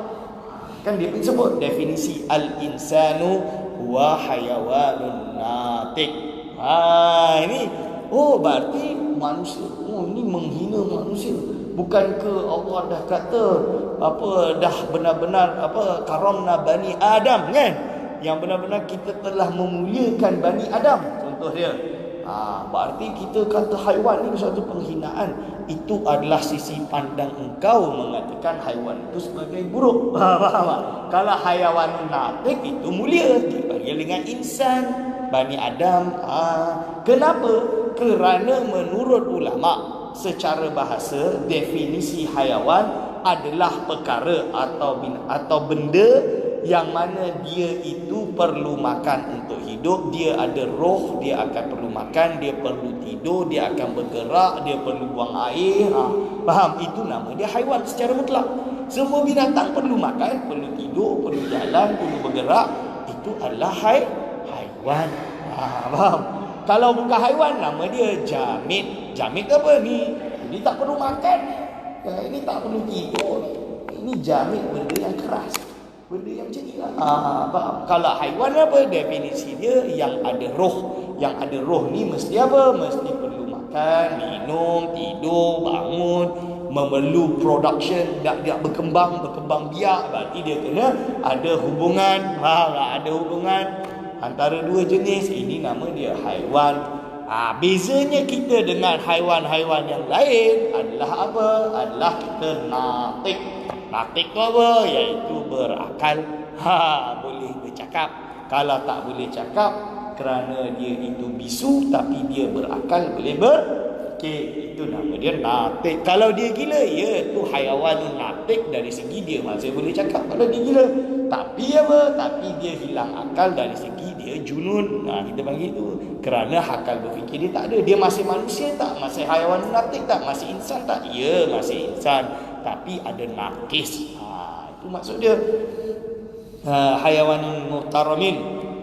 Speaker 1: Kan dia sebut definisi al-insanu huwa hayawanun natiq. Ini berarti manusia ini menghina manusia. Bukankah Allah dah kata dah benar-benar karamna bani Adam kan? Yang benar-benar kita telah memuliakan Bani Adam. Contoh dia. Berarti kita kata haiwan ni satu penghinaan. Itu adalah sisi pandang engkau mengatakan haiwan itu sebagai buruk. Faham tak? Kalau hayawanun natiq itu mulia, dipanggil dengan insan, Bani Adam. Kenapa? Kerana menurut ulama secara bahasa definisi haiwan adalah perkara atau benda yang mana dia itu perlu makan untuk hidup, dia ada roh, dia akan perlu makan, dia perlu tidur, dia akan bergerak, dia perlu buang air. Faham? Itu nama dia haiwan secara mutlak. Semua binatang perlu makan, perlu tidur, perlu jalan, perlu bergerak. Itu adalah haiwan. Faham? Kalau bukan haiwan, nama dia jamid. Jamid apa ni? Ini tak perlu makan, ini tak perlu tidur. Ini jamid, benda yang keras, benda yang macam ni lah. Kalau haiwan apa? Definisi dia yang ada roh. Yang ada roh ni mesti apa? Mesti perlu makan, minum, tidur, bangun, memerlu production, dia berkembang biak. Berarti dia kena ada hubungan. Ada hubungan antara dua jenis. Ini nama dia haiwan. Bezanya kita dengan haiwan-haiwan yang lain adalah apa? Adalah kita natiq. Natiq tu apa? Iaitu berakal. Boleh bercakap. Kalau tak boleh cakap kerana dia itu bisu, tapi dia berakal, boleh berfikir. Itu nama dia natiq. Kalau dia gila, ya tu hayawanun natiq. Dari segi dia masih boleh cakap kalau dia gila. Tapi apa? Tapi dia hilang akal, dari segi dia junun. Kita panggil itu. Kerana akal berfikir dia tak ada. Dia masih manusia tak? Masih hayawanun natiq tak? Masih insan tak? Ya, masih insan. Tapi ada nakis. Itu maksud dia. Hayawanun muhtaramin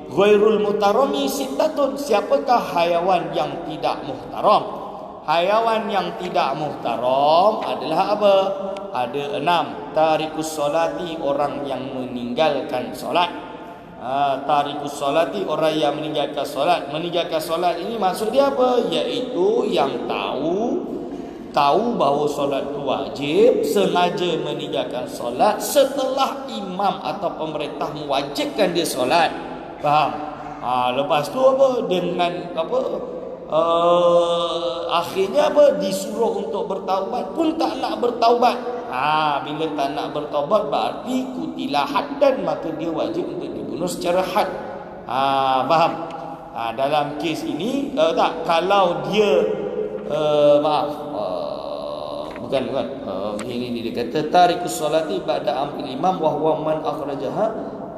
Speaker 1: ghairul muhtarami sittatun. Siapakah hayawan yang tidak muhtaram? Hayawan yang tidak muhtaram adalah apa? Ada 6. Tarikus solati, orang yang meninggalkan solat. Tarikus solati, orang yang meninggalkan solat. Meninggalkan solat ini maksud dia apa? Iaitu yang tahu bahawa solat itu wajib, sengaja meninggalkan solat setelah imam atau pemerintah mewajibkan dia solat. Faham? Lepas tu apa? Dengan apa? Akhirnya apa? Disuruh untuk bertaubat pun tak nak bertaubat. Bila tak nak bertaubat berarti kutilah haddan, maka dia wajib untuk dibunuh secara had. Faham? Dalam kes ini kalau dia bukan ini dia kata tarikus solati ba'da amil imam wa huwa man akhrajaha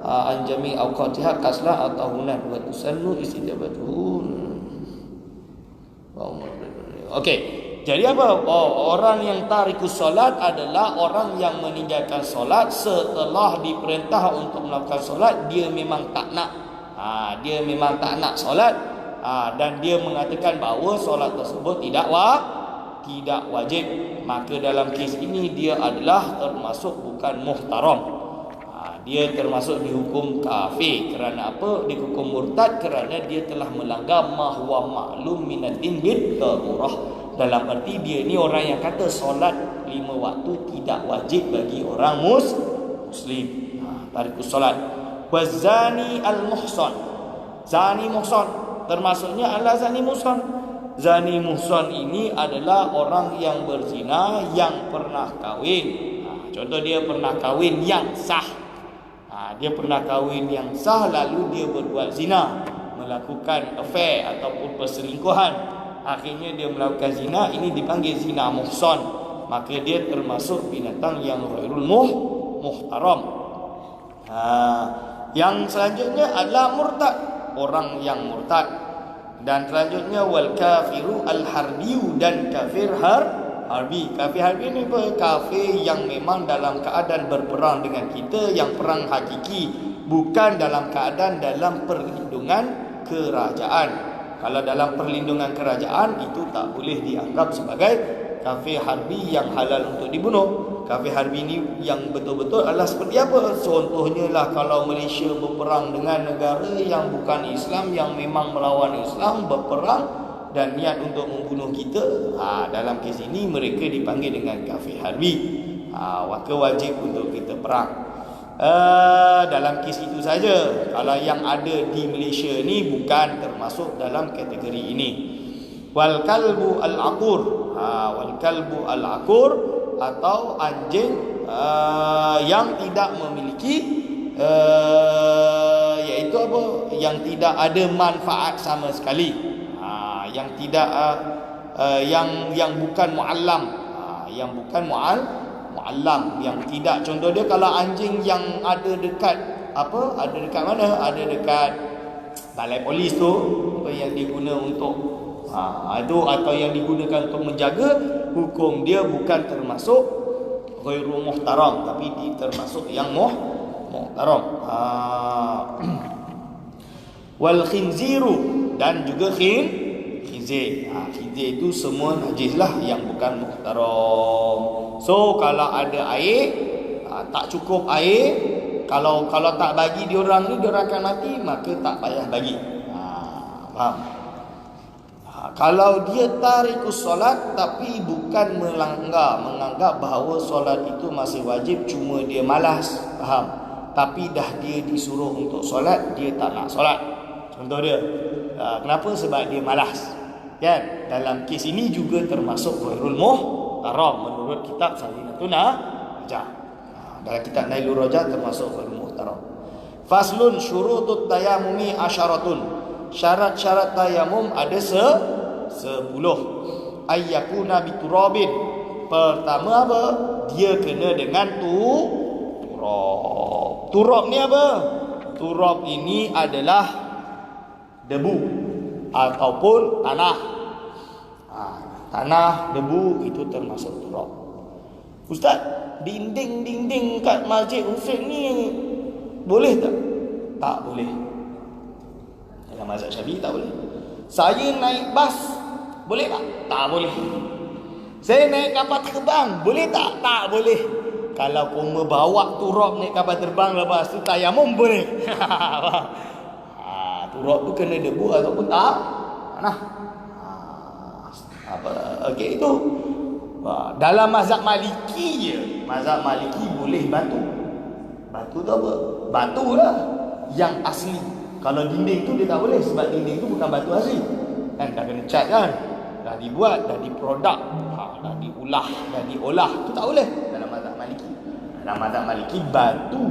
Speaker 1: an jami' awqatiha kasla atau hunan wa tusannu istijabatuhu. Okey. Jadi apa? Orang yang tarikus solat adalah orang yang meninggalkan solat setelah diperintah untuk melakukan solat. Dia memang tak nak. Dia memang tak nak solat. Dan dia mengatakan bahawa solat tersebut tidak wajib. Maka dalam kes ini dia adalah termasuk bukan muhtaram. Dia termasuk dihukum kafir. Kerana apa? Dihukum murtad kerana dia telah melanggar ma huwa ma'lum minad-din bid-darurah. Dalam arti dia ni orang yang kata solat 5 waktu tidak wajib bagi orang muslim. Tarikus solat. Wazani al-muhsan. Zani muhsan termasuknya adalah zani muhsan. Zani muhsan ini adalah orang yang berzina yang pernah kahwin. Contoh dia pernah kahwin yang sah. Dia pernah kahwin yang sah lalu dia berbuat zina, melakukan affair ataupun perselingkuhan. Akhirnya dia melakukan zina, ini dipanggil zina muhsan. Maka dia termasuk binatang yang ghairul muhtaram. Yang selanjutnya adalah murtad, orang yang murtad. Dan selanjutnya wal kafiru al harbiyu, dan kafir harbi. Kafir harbi ni apa? Kafir yang memang dalam keadaan berperang dengan kita, yang perang hakiki, bukan dalam keadaan dalam perlindungan kerajaan. Kalau dalam perlindungan kerajaan itu tak boleh dianggap sebagai kafir harbi yang halal untuk dibunuh. Kafir harbi ni yang betul-betul adalah seperti apa? Contohnya lah kalau Malaysia berperang dengan negara yang bukan Islam, yang memang melawan Islam, berperang dan niat untuk membunuh kita, dalam kes ini mereka dipanggil dengan kafir harbi. Maka wajib untuk kita perang. Dalam kes itu saja. Kalau yang ada di Malaysia ni bukan termasuk dalam kategori ini. Wal kalbu al-aqur. Wal kalbu al-aqur, atau anjing yang tidak memiliki iaitu apa? Yang tidak ada manfaat sama sekali. Yang tidak yang bukan muallam, yang bukan muallam, yang tidak, contoh dia kalau anjing yang ada dekat apa? Ada dekat mana? Ada dekat balai polis tu, apa yang diguna untuk itu, atau yang digunakan untuk menjaga, hukum dia bukan termasuk ghairu muhtaram, tapi dia termasuk yang muhtaram. Wal khinziru, dan juga khinzir. Khinzir itu semua najis lah yang bukan muhtaram. So kalau ada air, tak cukup air, kalau tak bagi diorang ni, diorang akan mati, maka tak payah bagi. Faham? Kalau dia tarikus solat tapi bukan menganggap bahawa solat itu masih wajib, cuma dia malas, faham? Tapi dah dia disuruh untuk solat, dia tak nak solat. Contoh dia, kenapa? Sebab dia malas, kan? Dalam kes ini juga termasuk ghairul muhtaram menurut kitab Sarinatun Najah. Dalam kitab Nailur Rajah termasuk ghairul muhtaram. Faslun syurutut tayamumi asyaratun. Syarat-syarat tayamum ada 10. Ayyakuna biturabin. Pertama apa? Dia kena dengan turab. Turab ni apa? Turab ini adalah debu ataupun tanah. Tanah, debu itu termasuk turab. Ustaz, dinding-dinding kat masjid Husain ni boleh tak? Tak boleh. Dalam mazhab Syafi'i tak boleh. Saya naik bas, boleh tak? Tak boleh. Saya naik kapal terbang, boleh tak? Tak boleh. Kalau kau bawa turab naik kapal terbang, lepas tu tayamum boleh. Turab tu kena debu ataupun tanah. Okey, itu dalam mazhab Maliki je. Mazhab Maliki boleh batu. Batu tu apa? Batu lah yang asli. Kalau dinding tu dia tak boleh, sebab dinding tu bukan batu asli. Kan dah kena cat kan, dah dibuat, dah diproduk, dah diulah, dah diolah, tu tak boleh dalam mazhab Maliki. Dalam mazhab Maliki batu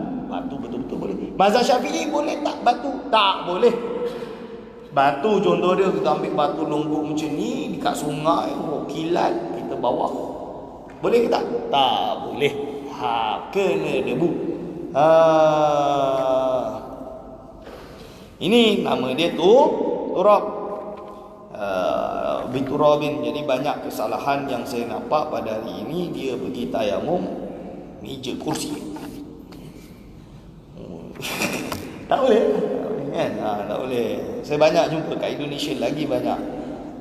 Speaker 1: betul-betul boleh. Mazhab Syafi'i boleh tak batu? Tak boleh. Batu contoh dia, kita ambil batu longgok macam ni dekat sungai, kilat kita bawa. Boleh ke tak? Tak boleh. Kena debu. Ini nama dia tu turab. Biturabin. Jadi banyak kesalahan yang saya nampak pada hari ini. Dia pergi tayamum meja kursi. Tak boleh kan? Tak boleh. Saya banyak jumpa kat Indonesia lagi banyak.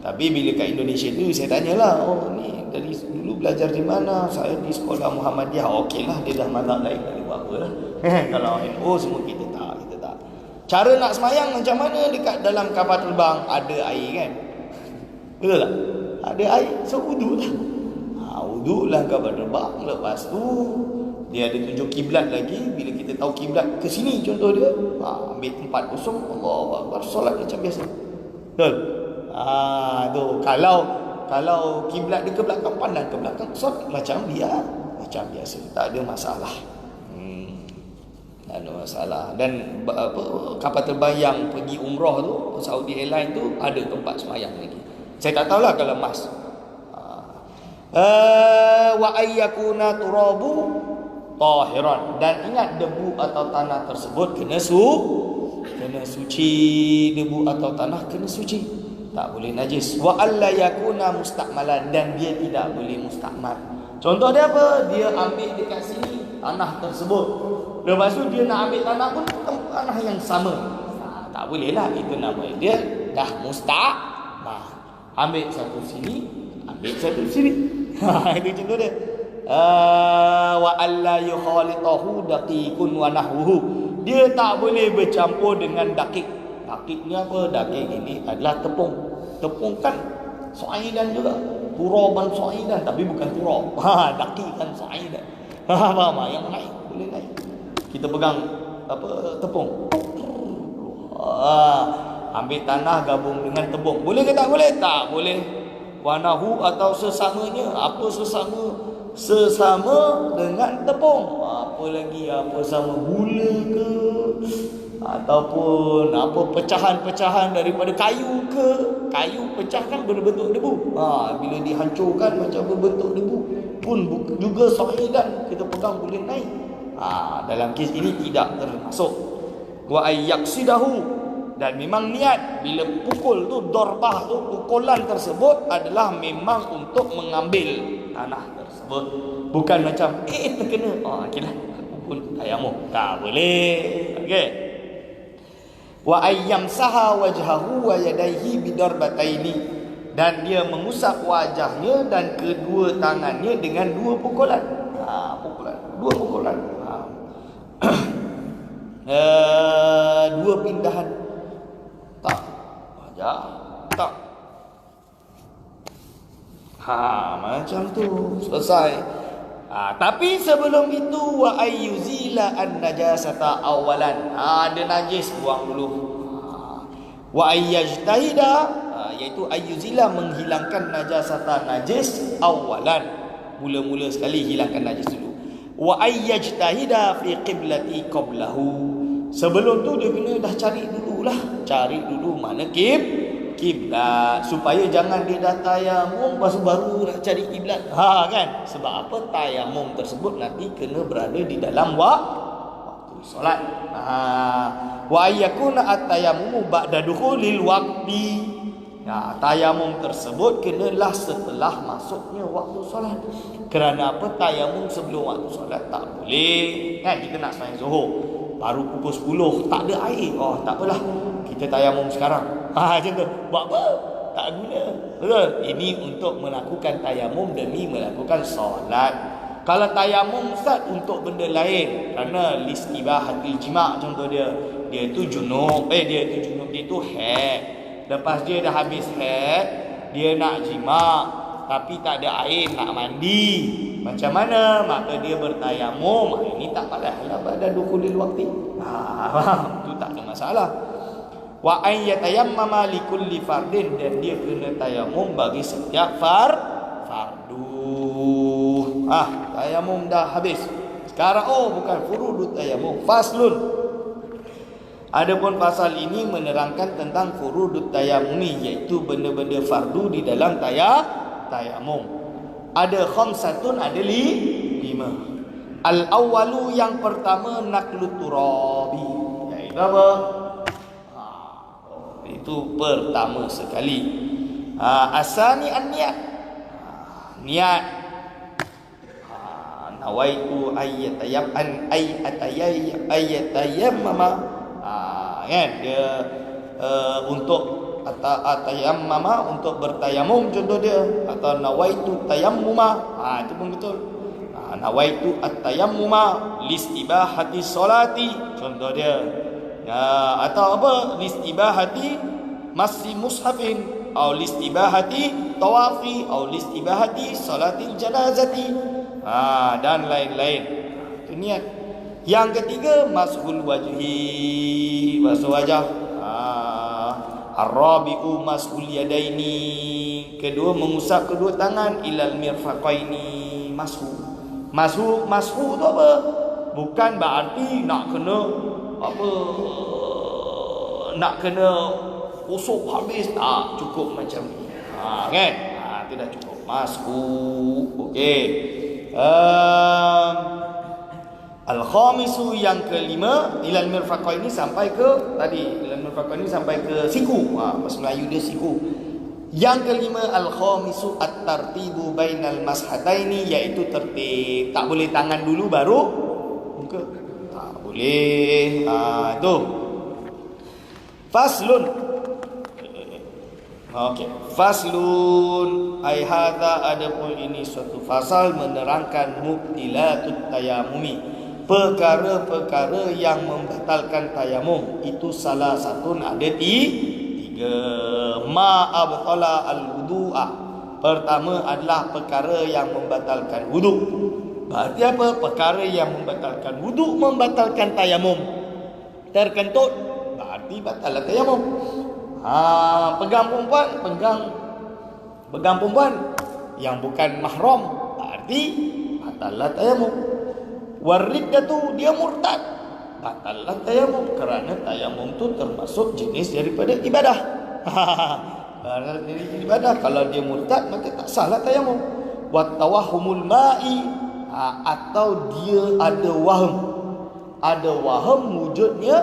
Speaker 1: Tapi bila kat Indonesia tu saya tanyalah, oh ni dari dulu belajar di mana? Saya di sekolah Muhammadiyah. Okeylah, dia dah mazhab lain, tak boleh buat apa lah. Kalau NU semua kita tak. Cara nak semayang macam mana? Dekat dalam kapal terbang ada air kan? Betul tak? Ada air, so wudu lah. Wudu lah kapal terbang. Lepas tu dia ada tunjuk kiblat lagi. Bila kita tahu kiblat ke sini contoh dia, ambil tempat kosong, Allahu Akbar, solat macam biasa. Betul? Tu kalau kiblat dia ke belakang, pandang ke belakang, solat macam biasa. Tak ada masalah. Tak ada masalah. Dan kapal terbang yang pergi umrah tu, Saudi Airlines tu, ada tempat semayang lagi. Saya tak tahulah kalau emas. Wa ayyakuna turabu tahiran. Dan ingat, debu atau tanah tersebut kena suci. Debu atau tanah kena suci, tak boleh najis. Wa alla yakuna mustakmalan, dan dia tidak boleh mustakmal. Contoh dia apa? Dia ambil dekat sini tanah tersebut, lepas tu dia nak ambil tanah pun tanah yang sama. Tak boleh lah, itu nama dia dah mustakmal. Ambil satu sini, ambil satu sini. Itu contoh dia. Wa alla yukhalitahu daqiqun wa nahwuhu. Dia tak boleh bercampur dengan dakik. Dakiknya apa? Dakik ini adalah tepung. Tepung kan suaidan juga. Turaban suaidan, tapi bukan turab. Dakik kan suaidan. Faham? Yang naik boleh naik. Kita pegang apa, tepung. Ambil tanah gabung dengan tepung. Boleh ke tak boleh? Tak boleh. Wanahu atau sesamanya. Apa sesama? Sesama dengan tepung. Apa lagi? Apa sama gula ke? Ataupun apa, pecahan-pecahan daripada kayu ke? Kayu pecah kan berbentuk debu. Bila dihancurkan macam berbentuk debu pun juga sahidan, kita pegang boleh naik. Dalam kes ini tidak termasuk. Wa ayyaksidahu, dan memang niat bila pukul tu, dorbah tu, pukulan tersebut adalah memang untuk mengambil tanah tersebut. Bukan macam terkena, okeylah pukul tayamum. Tak boleh. Okey. Wa ayyamsaha wajhahu wa yadayhi bidarbataini, dan dia mengusap wajahnya dan kedua tangannya dengan dua pukulan. Dua pukulan. Dua pindahan. Tak. Wajah. Tak. Macam tu. Selesai. Tapi sebelum itu, wa ayyuzila an-najasata awalan. Ada najis, buang dulu. Wa ayyajtahida, iaitu ayyuzila, menghilangkan najasata, najis awalan, mula-mula sekali hilangkan najis dulu. Wa ayyajtahida fi qiblati qablahu, sebelum tu dia kena dah cari dulu mana kiblat, supaya jangan dia dah tayamum baru nak cari kiblat. Kan? Sebab apa? Tayamum tersebut nanti kena berada di dalam waktu solat. Wa ayyakuna at-tayammumu ba'da dukhulil waqti. Tayamum tersebut kenalah setelah masuknya waktu solat. Kerana apa? Tayamum sebelum waktu solat tak boleh. Kan kita nak sembahyang Zuhur, baru pukul 10 tak ada air. Tak apalah, kita tayamum sekarang. Macam tu. Buat apa? Tak guna. Betul? Ini untuk melakukan tayamum demi melakukan solat. Kalau tayamum Ustaz untuk benda lain, kerana listibahatil jima', contoh dia tu junub, dia tu haid. Lepas dia dah habis haid, dia nak jima', tapi tak ada air nak mandi. Macam mana? Maka dia bertayamum. Ini tak payahlah pada dukhulil waqti. Itu tak ada masalah. Wa an yatayammama likulli fardin, dan dia kena tayamum bagi setiap fardu. Tayamum dah habis. Sekarang bukan furudut tayamum, faslun. Adapun pasal ini menerangkan tentang furudut tayamumi, iaitu benda-benda fardu di dalam tayamum. Ada khamsatun, ada 5. Al-awwalu, yang pertama, naqlut turabi, iaitu apa? Itu pertama sekali. Asani an-niat. Niat. Nawaitu ayatayammama. Kan dia untuk atayammama, untuk bertayamum, contoh dia. Atau nawaitu tayammuma. Itu pun betul. Nawaitu at-tayammuma listibahati salati, contoh dia. Atau apa? Listibahati masih mushafin, atau listibahati tawafi, atau listibahati salatil janazati, dan lain-lain. Itu niat. Yang ketiga, mashul wajhi, basuh wajah. Ar-rabi'u mashul yadaini, kedua mengusap kedua tangan, ilal mirfaqaini. Mashu tu apa? Bukan berarti nak kena usuk habis, tak cukup macam ni. Kan? Itu dah cukup. Mashu. Okey. Al-khamisu yang kelima, ilal mirfaqaini sampai ke tadi, ilal mirfaqaini sampai ke siku. Bahasa Melayu dia siku. Yang kelima, al-khamisu at-tartibu bainal mashataini, iaitu tertib. Tak boleh tangan dulu baru muka. Tak boleh. Itu. Faslun. Okey, faslun ai hadza, adapun ini suatu fasal menerangkan mubtilatut tayamumi, perkara-perkara yang membatalkan tayamum. Itu salah satu ada tiga. Ma abtala al-wudu'a, pertama adalah perkara yang membatalkan wuduk. Berarti apa? Perkara yang membatalkan wuduk membatalkan tayamum. Terkentut berarti batal tayamum. Pegang perempuan yang bukan mahram berarti batal tayamum. Wariddatu, dia murtad, batal tayamum, kerana tayamum tu termasuk jenis daripada ibadah. Kerana jenis ibadah, kalau dia murtad maka tak salah tayamum. Wa tawahumul ma'i, atau dia ada waham wujudnya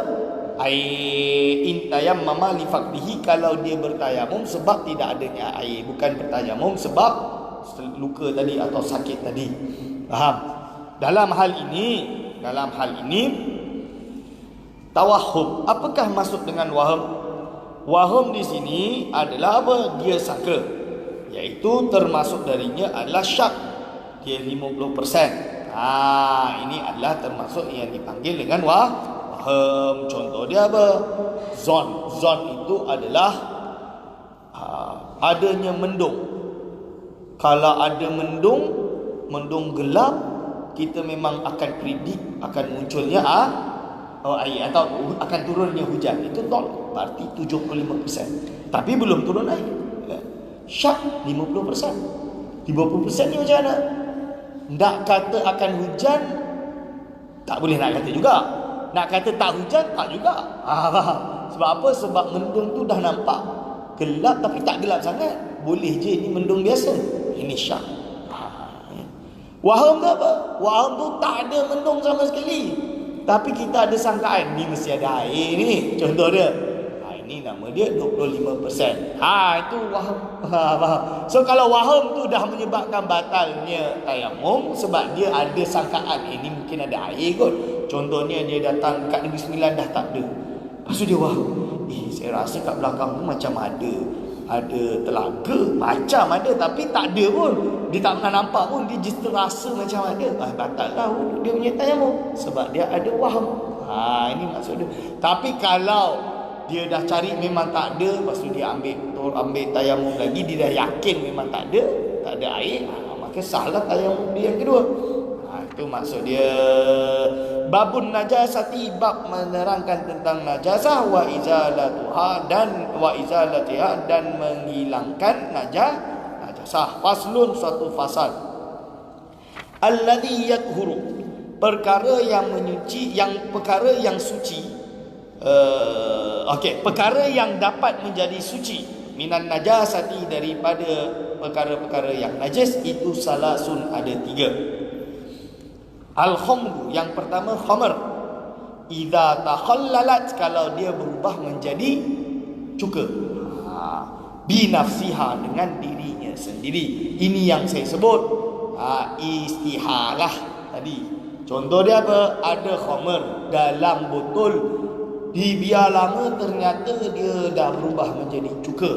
Speaker 1: air. In tayammama li faqdihi, kalau dia bertayamum sebab tidak adanya air, bukan bertayamum sebab luka tadi atau sakit tadi. Faham? Dalam hal ini tawahum, apakah maksud dengan waham? Waham di sini adalah apa? Dia sangka, iaitu termasuk darinya adalah syak. Dia 50%. Ini adalah termasuk yang dipanggil dengan waham. Contoh dia apa? Zon itu adalah adanya mendung. Kalau ada mendung gelap, kita memang akan predik akan munculnya air atau akan turunnya hujan. Itu nol, berarti 75%. Tapi belum turun air. Syak 50%. 50% ni macam mana? Nak kata akan hujan, tak boleh nak kata juga. Nak kata tak hujan, tak juga. Sebab apa? Sebab mendung tu dah nampak gelap, tapi tak gelap sangat. Boleh je ni mendung biasa. Ini syak. Waham tu apa? Waham tu tak ada mendung sama sekali, tapi kita ada sangkaan ni mesti ada air ni. Contoh dia, ini nama dia 25%. Itu waham. So kalau waham tu dah menyebabkan batalnya tayamum, sebab dia ada sangkaan ini mungkin ada air kot. Contohnya dia datang kat Negeri Sembilan dah tak ada, lepas tu dia waham, saya rasa kat belakang tu macam ada telaga, macam ada tapi tak ada pun. Dia tak pernah nampak pun, dia just terasa macam ada. Batal lah dia punya tayamum, sebab dia ada waham. Ini maksud dia. Tapi kalau dia dah cari memang tak ada, lepas tu dia ambil tayamum lagi, dia dah yakin memang tak ada air, maka salah tayamum dia yang kedua. Itu maksud dia. Babun najasati, bab menerangkan tentang najasah, wa izalatuha dan menghilangkan najasah. Faslun, suatu fasal. Alladhi yathuru, perkara yang menyuci, perkara yang suci. Perkara yang dapat menjadi suci minan najasati, daripada perkara-perkara yang najis, itu salasun, ada 3. Al-khamru, yang pertama khamr. Idza takhallalat, kalau dia berubah menjadi cuka. Binafsiha, dengan dirinya sendiri. Ini yang saya sebut istihalah tadi. Contoh dia apa? Ada khamr dalam botol, dibiar lama ternyata dia dah berubah menjadi cuka.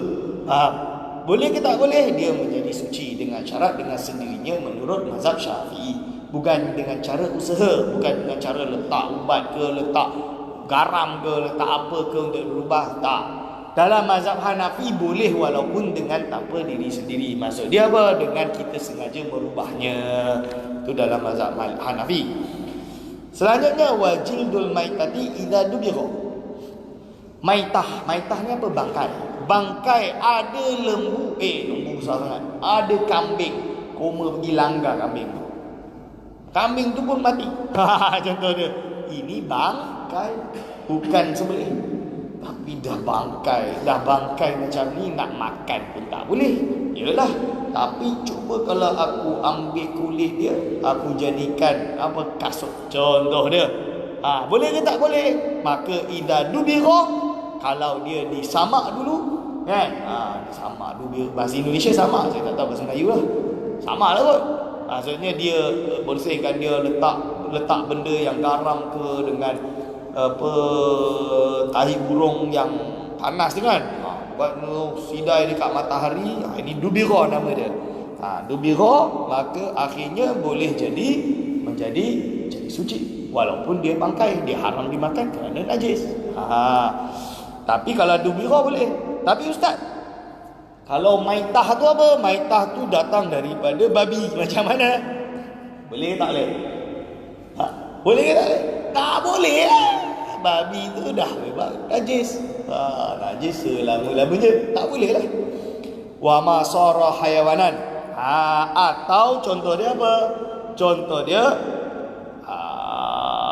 Speaker 1: Boleh ke tak boleh? Dia menjadi suci dengan syarat, dengan sendirinya menurut mazhab Syafi'i. Bukan dengan cara usaha, bukan dengan cara letak ubat ke, letak garam ke, letak apa ke untuk berubah. Tak. Dalam mazhab Hanafi boleh walaupun dengan tanpa diri sendiri. Maksud dia apa? Dengan kita sengaja merubahnya. Itu dalam mazhab Hanafi. Selanjutnya, wajildul maitati idza dubigha. Maitah ni apa? Bangkai. Ada lembu besar sangat. Ada kambing, koma pergi langgar kambing tu. Kambing tu pun mati. Contoh dia. Ini bangkai, bukan sembelih, tapi dah bangkai macam ni nak makan pun tak boleh. Yalah, tapi cuba kalau aku ambil kulit dia, aku jadikan apa kasut contoh dia. Boleh ke tak boleh? Maka idza dubira, kalau dia disamak dulu kan. Samak dubira bahasa Indonesia sama, saya tak tahu bahasa Melayu lah. Sama lah kot. Maksudnya dia bersihkan, dia letak benda yang garam ke dengan apa tahi burung yang panas tu kan. Buat sidai dekat matahari. Ini dubira nama dia. Dubira, maka akhirnya boleh menjadi suci. Walaupun dia bangkai, dia haram dimakan kerana najis. Tapi kalau dubira boleh. Tapi ustaz, kalau maitah tu apa? Maitah tu datang daripada babi. Macam mana? Boleh ke tak boleh? Boleh ke tak boleh? Tak boleh lah. Babi tu dah memang najis. Najis selama-lamanya. Tak boleh lah. Wa ma sara hayawanan. Atau contoh dia apa? Contoh dia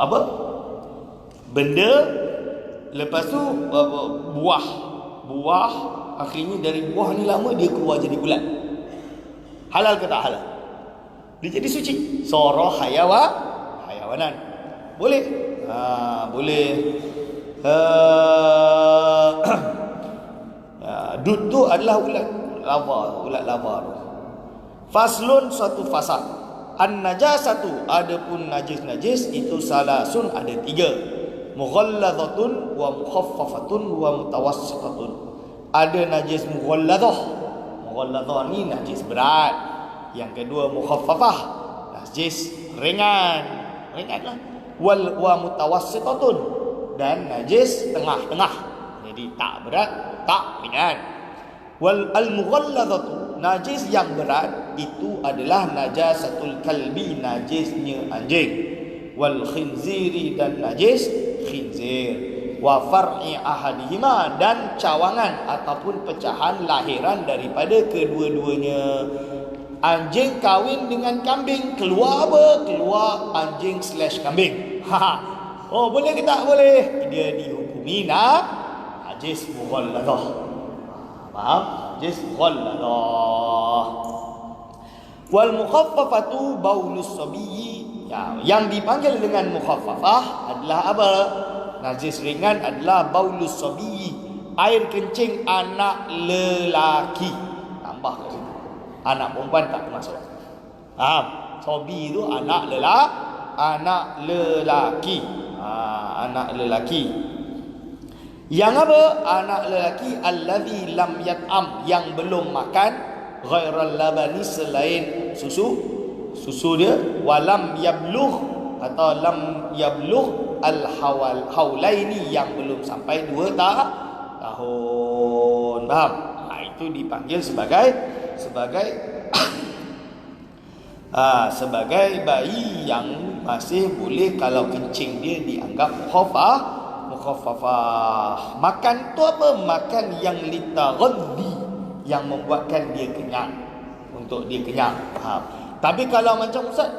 Speaker 1: apa? Benda, lepas tu buah akhirnya dari buah ni lama dia keluar jadi ulat. Halal ke tak halal? Dia jadi suci. Sara hayawanan. Boleh. Boleh. Dud tu adalah ulat lava. Faslun, suatu fasal. An-najasatu, adapun najis itu salasun, ada 3. Mughalladzatun wa mukhaffafatun wa mutawassitatun. Ada najis mughalladzah. Mughalladzah ni najis berat. Yang kedua mukhaffafah, najis ringanlah. Wa mutawassitatun, dan najis tengah-tengah. Jadi tak berat, tak ringan. Wal al-mughalladzatu, najis yang berat itu adalah najasatul kalbi, najisnya anjing. Wal khinziri, dan najis khinzir. Wa far'i ahadihima, dan cawangan ataupun pecahan lahiran daripada kedua-duanya. Anjing kahwin dengan kambing, keluar apa? Keluar anjing/kambing. Boleh ke tak boleh? Dia dihukumi najis mughalladzah. Faham? Najis mughalladzah. Wal mukhaffafatu baulus sabiyyi. Yang dipanggil dengan mukhaffafah adalah apa? Najis ringan adalah baulus sabiyyi, air kencing anak lelaki. Tambah kat situ. Anak perempuan tak termasuk. Sobi itu anak lelaki. Anak lelaki. Yang apa? Anak lelaki allazi lam yat'am, yang belum makan, ghairal labani, selain susu dia, walam yablugh, atau lam yablugh al haulaini, yang belum sampai 2 tahun. Faham? Itu dipanggil sebagai bayi yang masih boleh, kalau kencing dia dianggap mukhaffafah. Makan tu apa? Makan yang litaghaddi, yang membuatkan dia kenyang, untuk dia kenyang. Faham? Tapi kalau macam ustaz,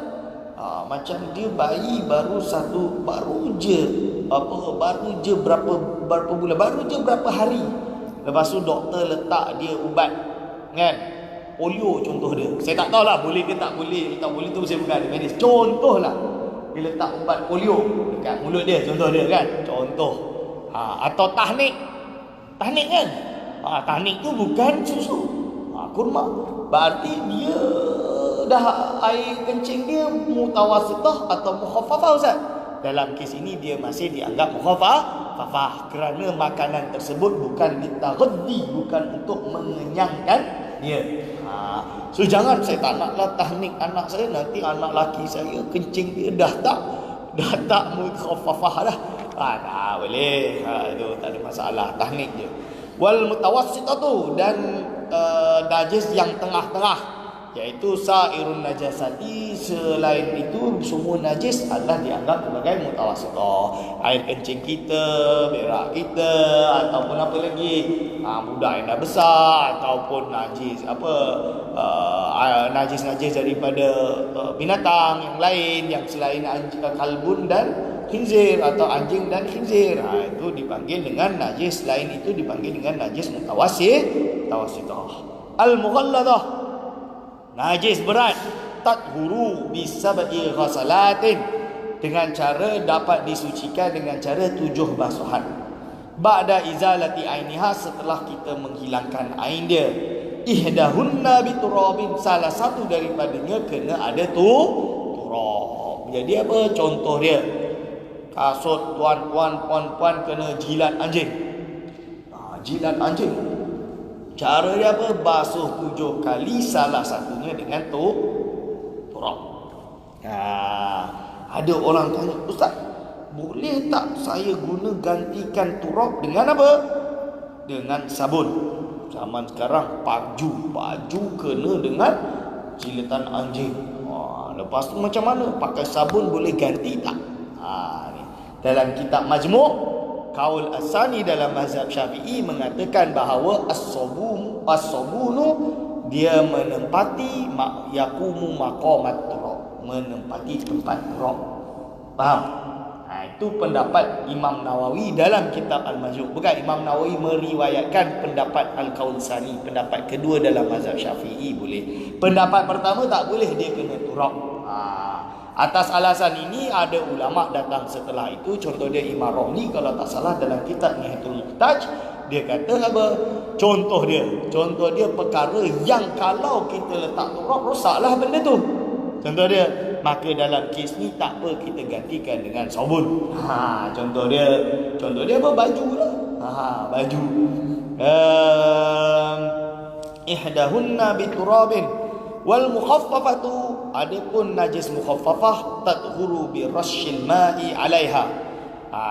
Speaker 1: macam dia bayi baru je berapa bulan, baru je berapa hari, lepas tu doktor letak dia ubat kan, polio contoh dia. Saya tak tahulah boleh ke tak boleh. Tak boleh tu saya bukan medis. Contohlah dia letak ubat polio dekat mulut dia, contoh dia kan, contoh. Atau tahnik kan. Tahnik tu bukan susu, kurma. Berarti dia dah air kencing dia mutawassitah atau mukhaffafah ustaz. Dalam kes ini dia masih dianggap mukhaffafah kerana makanan tersebut bukan litaghaddi, bukan untuk mengenyangkan dia. So jangan, saya tak naklah tahnik anak saya, nanti anak laki saya kencing dia dah tak mukhaffafah dah. Tak boleh. Itu tak ada masalah, tahnik je. Wal mutawassitatu, dan najis yang tengah-tengah, iaitu sairun najasati, selain itu semua najis adalah dianggap sebagai mutawassithah. Air kencing kita, berak kita, ataupun apa lagi, budak yang dah besar, ataupun najis najis daripada binatang yang lain, yang selain kalbun dan khinzir atau anjing dan khinzir. Itu dipanggil dengan najis. Lain itu dipanggil dengan najis mutawassithah. Al-mughalladah, najis berat, tathuru bisab'i ghasalatin, dengan cara dapat disucikan dengan cara 7 basuhan. Ba'da izalati ainiha, setelah kita menghilangkan ain dia. Ihdahunna biturabin, salah satu daripadanya kena ada turab. Jadi apa contoh dia? Kasut tuan-tuan, puan-puan kena jilat anjing. Jilat anjing. Cara dia apa? Basuh 7 kali, salah satunya dengan turab. Ada orang tanya, Ustaz, boleh tak saya guna gantikan turab dengan apa? Dengan sabun. Zaman sekarang baju kena dengan jilatan anjing. Lepas tu macam mana? Pakai sabun boleh ganti tak? Ni. Dalam kitab Majmu', Qaul As-Sani dalam mazhab Syafi'i mengatakan bahawa as-sabunu dia menempati yaqumu maqamat turab, menempati tempat turab. Faham? Itu pendapat Imam Nawawi dalam kitab Al-Majmu'. Bukan, Imam Nawawi meriwayatkan pendapat Al-Qaul Sani, pendapat kedua dalam mazhab Syafi'i boleh. Pendapat pertama tak boleh, dia kena turab. Atas alasan ini ada ulama datang setelah itu. Contoh dia Imam Romli, kalau tak salah dalam kitab Nihayatul Muhtaj, dia kata apa? Contoh dia perkara yang kalau kita letak turab rosaklah benda tu. Contoh dia, maka dalam kes ni tak apa kita gantikan dengan sabun. Contoh dia apa? Baju lah. Baju. Ihdahunna biturabin wal mukhaffafatu, adapun najis mukhaffafah tathuru bi rasyil ma'i 'alaiha.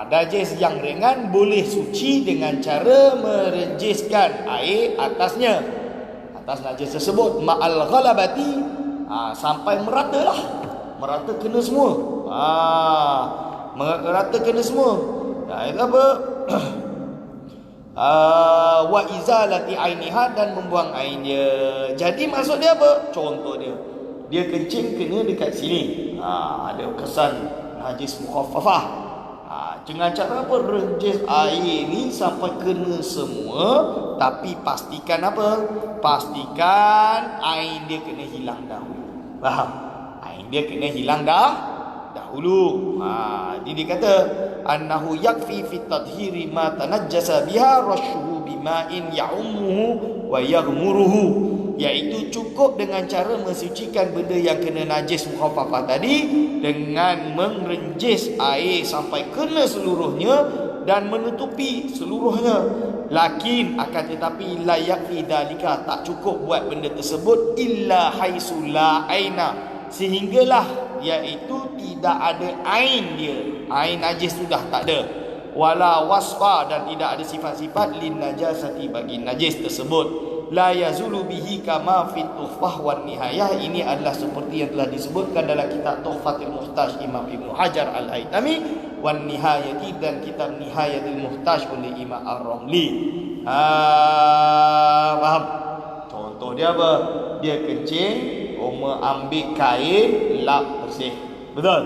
Speaker 1: Najis yang ringan boleh suci dengan cara merenjiskan air atasnya, atas najis tersebut, ma'al ghalabati, sampai merata lah, merata kena semua. Merata kena semua. Itu apa? Wa izalati ainiha, dan membuang ain dia. Jadi maksud dia apa? Contoh dia kencing kena dekat sini. Ada kesan najis mukhaffafah. Dengan cara apa? Renjis air ni sampai kena semua, tapi pastikan apa? Pastikan air dia kena hilang dahulu. Faham? Air dia kena hilang dahulu. Jadi dia kata annahu yakfi fi tadhhiri ma tanajjasa biha rashuhu bima'in ya'ummuhu wa yaghmuruhu, iaitu cukup dengan cara mensucikan benda yang kena najis mukhaffafah tadi dengan merenjis air sampai kena seluruhnya dan menutupi seluruhnya. Lakin akan tetapi la yakfi dalika, tak cukup buat benda tersebut illa haisu la aina, sehinggalah iaitu tidak ada ain dia, ain najis sudah tak ada, wala wasfa, dan tidak ada sifat-sifat lin najasati bagi najis tersebut. La yazulu bihi kama fi tuhfah wan nihayah, ini adalah seperti yang telah disebutkan dalam kitab Tuhfatul Muhtaj Imam Ibnu Hajar Al-Haytami, wan nihayati, dan kitab Nihayatul Muhtaj oleh Imam Ar-Ramli. Faham? Contoh dia apa? Dia kencing, ambil kain, lap bersih. Betul?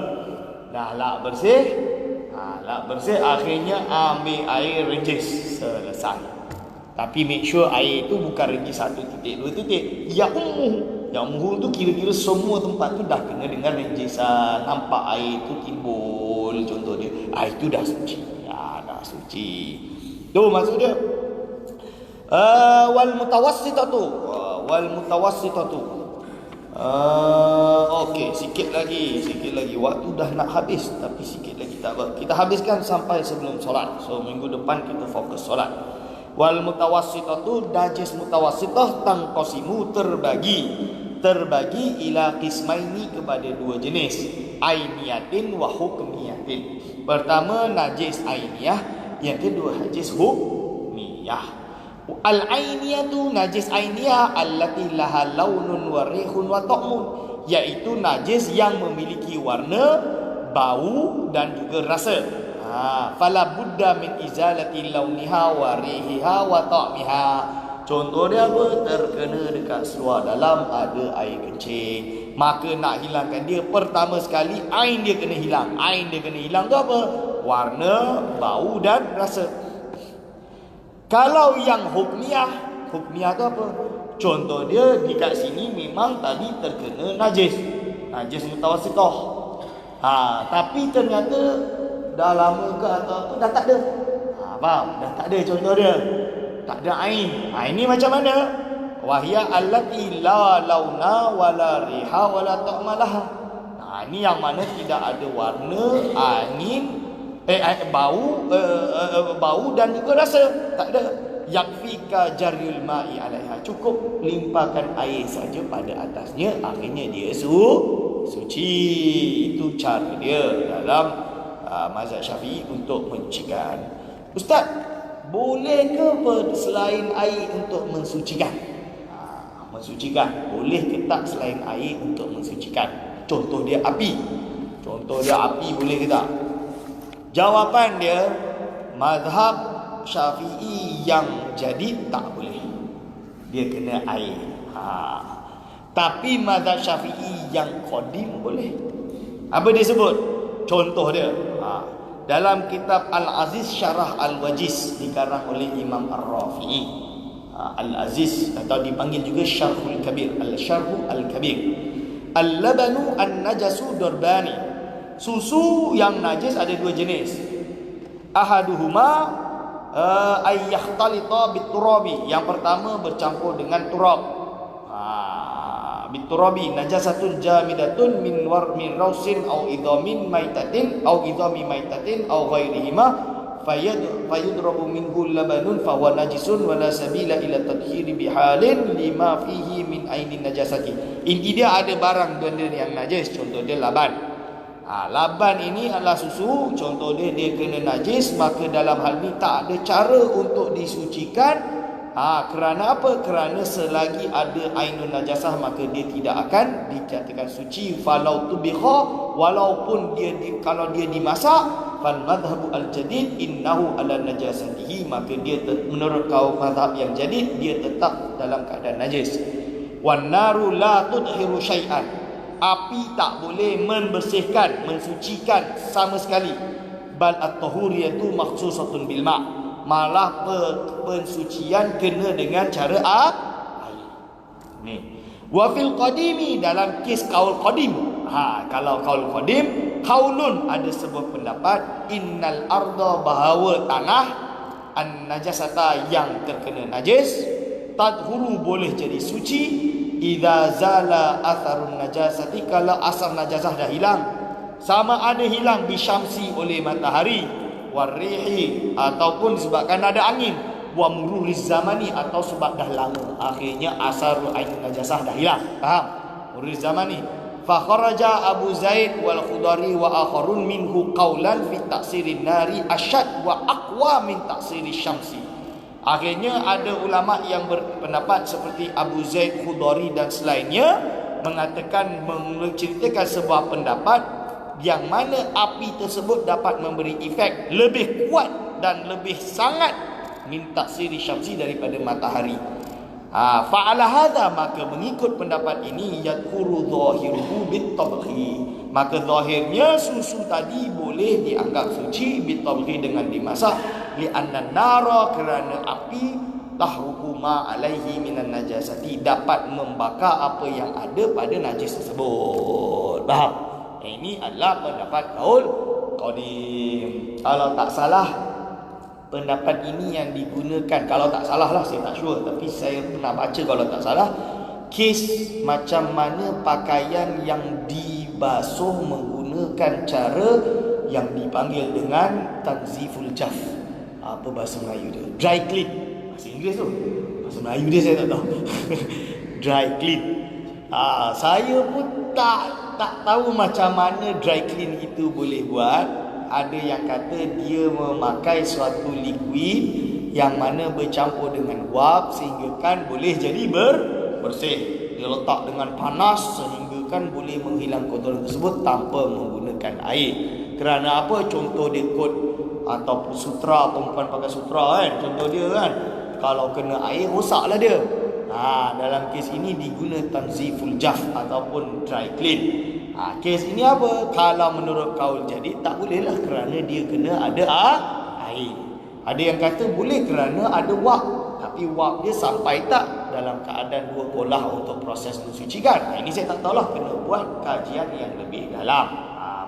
Speaker 1: Dah lap bersih, akhirnya ambil air renjis, selesai. Tapi make sure air itu bukan renjis 1 titik 2 titik. Ya'umuhu tu kira-kira semua tempat tu dah kena dengan renjisan. Nampak air itu timbul, contoh dia, air itu dah suci. Dah suci. Tu maksud dia. Wal mutawassitatu. Okey, sikit lagi. Waktu dah nak habis, tapi sikit lagi tak apa. Kita habiskan sampai sebelum solat. So minggu depan kita fokus solat. Wal mutawassitatu, najis mutawassitah tangqasimu, terbagi ila qismaini, kepada 2 jenis, ainiyatin wa hukmiyatin. Pertama najis ainiyah, yang kedua najis hukmiyah. Al-ainiyatu, najis ainiyah allati laha launun wa rihun wa ta'mun, iaitu najis yang memiliki warna, bau dan juga rasa. Fala budda min izalati launiha wa rihiha wa ta'miha. Contoh dia apa? Terkena dekat seluar dalam ada air kencing. Maka nak hilangkan dia, pertama sekali ain dia kena hilang. Ain dia kena hilang tu apa? Warna, bau dan rasa. Kalau yang hukmiyah tu apa? Contoh dia dekat sini memang tadi terkena najis mutawassithah. Tapi ternyata dah lama ke atau apa dah tak ada. Faham? Dah tak ada contoh dia. Tak ada ain. Ini macam mana? Wahya allati la launa wala riha wala ta'malaha. Ini yang mana tidak ada warna, angin, bau dan juga rasa. Tak ada. Yakfika jaryul ma'i alaiha. Cukup limpahkan air saja pada atasnya, akhirnya dia suci. Itu cara dia dalam mazhab Syafi'i untuk mencikan. Ustaz, boleh ke selain air untuk mensucikan? Mensucikan. Boleh ke tak selain air untuk mensucikan? Contoh dia api. Boleh ke tak? Jawapan dia, mazhab Syafi'i yang jadi tak boleh. Dia kena air. Tapi mazhab Syafi'i yang qadim boleh. Apa dia sebut? Contoh dia. Dalam kitab Al-Aziz Syarah Al-Wajiz dikarang oleh Imam Ar-Rafi'i. Al-Aziz atau dipanggil juga Syarhul Kabir. Al-Syarhu Al-Kabir. Al-labanu an-najasu darbani. Susu yang najis ada dua jenis. Ahaduhuma ayyahtalita biturabi. Yang pertama bercampur dengan turab. Biturabi najasatun jamidatun min rausin au idhamin maitatin au idhami maitatin au ghairihima fayudrabu minhu labanun fahuwa najisun wala sabila ila tadhhiri bihalin lima fihi min ainin najasati. Inti dia ada barang benda yang najis, contoh dia laban. Laban ini adalah susu, contoh dia kena najis, maka dalam hal ini tak ada cara untuk disucikan. Kerana apa? Kerana selagi ada ainun najasah maka dia tidak akan dikatakan suci. Falau tubiha, walaupun kalau dia dimasak, fal madhhabu al jadid innahu ala najasatihi, maka dia menurut kaum mazhab yang jadid dia tetap dalam keadaan najis. Wan naru la tudhiru syai'an. Api tak boleh membersihkan, mensucikan sama sekali. Bal at-tahuriyatu makhsusatun bil ma'. Malah pensucian kena dengan cara air. Ni. Wa fil qadimi, dalam kes kaul qadim. Kalau kaul qadim, kaulun ada sebuah pendapat innal arda, bahawa tanah an najasata yang terkena najis tadhuru boleh jadi suci idza zala atharun najasati, kalau asar najasah dah hilang. Sama ada hilang bisyamsi oleh matahari, warihi ataupun disebabkan ada angin, wa mururiz zamani atau sebab dah lama, akhirnya asar ain najasah dah hilang. Faham? Mururiz zamani. Fa kharaja Abu Zaid wal Khudari wa akharun minhu qaulan fi taksirin nari asyad wa aqwa min taksiri syamsi. Akhirnya ada ulama yang berpendapat seperti Abu Zaid, Khudari dan selainnya mengatakan, menceritakan sebuah pendapat yang mana api tersebut dapat memberi efek lebih kuat dan lebih sangat min taksiri syamsi daripada matahari. Fa'ala hadha, maka mengikut pendapat ini yadhuru zahiruhu bitabghi, maka zahirnya susu tadi boleh dianggap suci bitabghi dengan dimasak, li'anna nara, kerana api tahruqu ma alaihi minan najasati, dapat membakar apa yang ada pada najis tersebut. Faham? Ini adalah pendapat kaul qadim. Kalau tak salah, pendapat ini yang digunakan, kalau tak salah lah, saya tak sure, tapi saya pernah baca kalau tak salah, kes macam mana pakaian yang dibasuh menggunakan cara yang dipanggil dengan tanziful jaf. Apa bahasa Melayu dia? Dry clean. Bahasa Inggeris tu. Bahasa Melayu dia saya tak tahu. Dry clean. Saya pun tak tahu macam mana dry clean itu boleh buat. Ada yang kata dia memakai suatu liquid yang mana bercampur dengan wap sehingga kan boleh jadi bersih. Dia letak dengan panas sehingga kan boleh menghilang kotoran tersebut tanpa menggunakan air. Kerana apa? Contoh dia kot ataupun sutra, perempuan pakai sutra kan, contoh dia kan, Kalau kena air rosaklah dia. Dalam kes ini diguna tanziful jaf ataupun dry clean. Kes ini apa? Kalau menurut kaul jadi tak bolehlah kerana dia kena ada air. Ada yang kata boleh kerana ada wak, tapi wak dia sampai tak dalam keadaan dua bolah untuk proses mensucikan. Ini saya tak tahulah, kena buat kajian yang lebih dalam.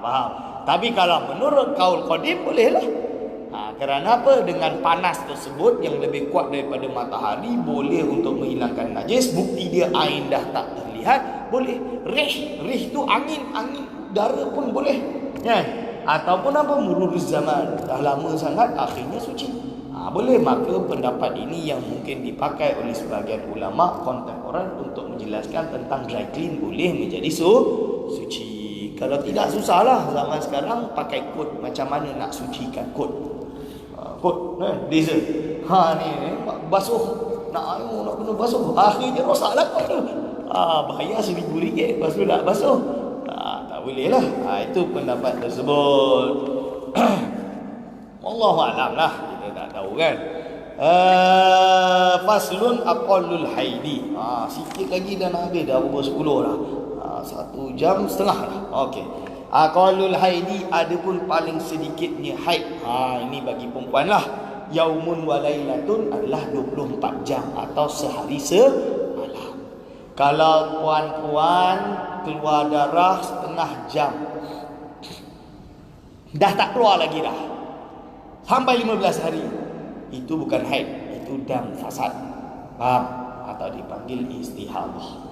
Speaker 1: Faham? Tapi kalau menurut kaul qadim bolehlah. Kerana apa? Dengan panas tersebut yang lebih kuat daripada matahari boleh untuk menghilangkan najis. Bukti dia air dah tak terlihat, boleh. Rih tu angin udara pun boleh. Ataupun apa? Murur zaman, dah lama sangat akhirnya suci. Boleh. Maka pendapat ini yang mungkin dipakai oleh sebahagian ulama kontemporer untuk menjelaskan tentang dry clean boleh menjadi suci. Kalau tidak susahlah zaman sekarang pakai kod. Macam mana nak sucikan kod? Kod diesel. Ni basuh, nak kena basuh, akhirnya rosaklah kod tu. Bayar RM1,000 lepas tu nak basuh. Tak boleh lah. Itu pendapat tersebut. Wallahualam lah, kita tak tahu kan. Faslun aqallul haidi. Sikit lagi dah nak habis, dah pukul 10 dah. 1 jam setengah lah. Okey. Aqallul haidi, adapun paling sedikitnya haid. Ini bagi perempuan lah. Yaumun wa lailatun adalah 24 jam atau sehari semalam. Kalau puan-puan keluar darah setengah jam, dah tak keluar lagi dah, sampai 15 hari, itu bukan haid, itu dam fasad. Faham? Atau dipanggil istihadah.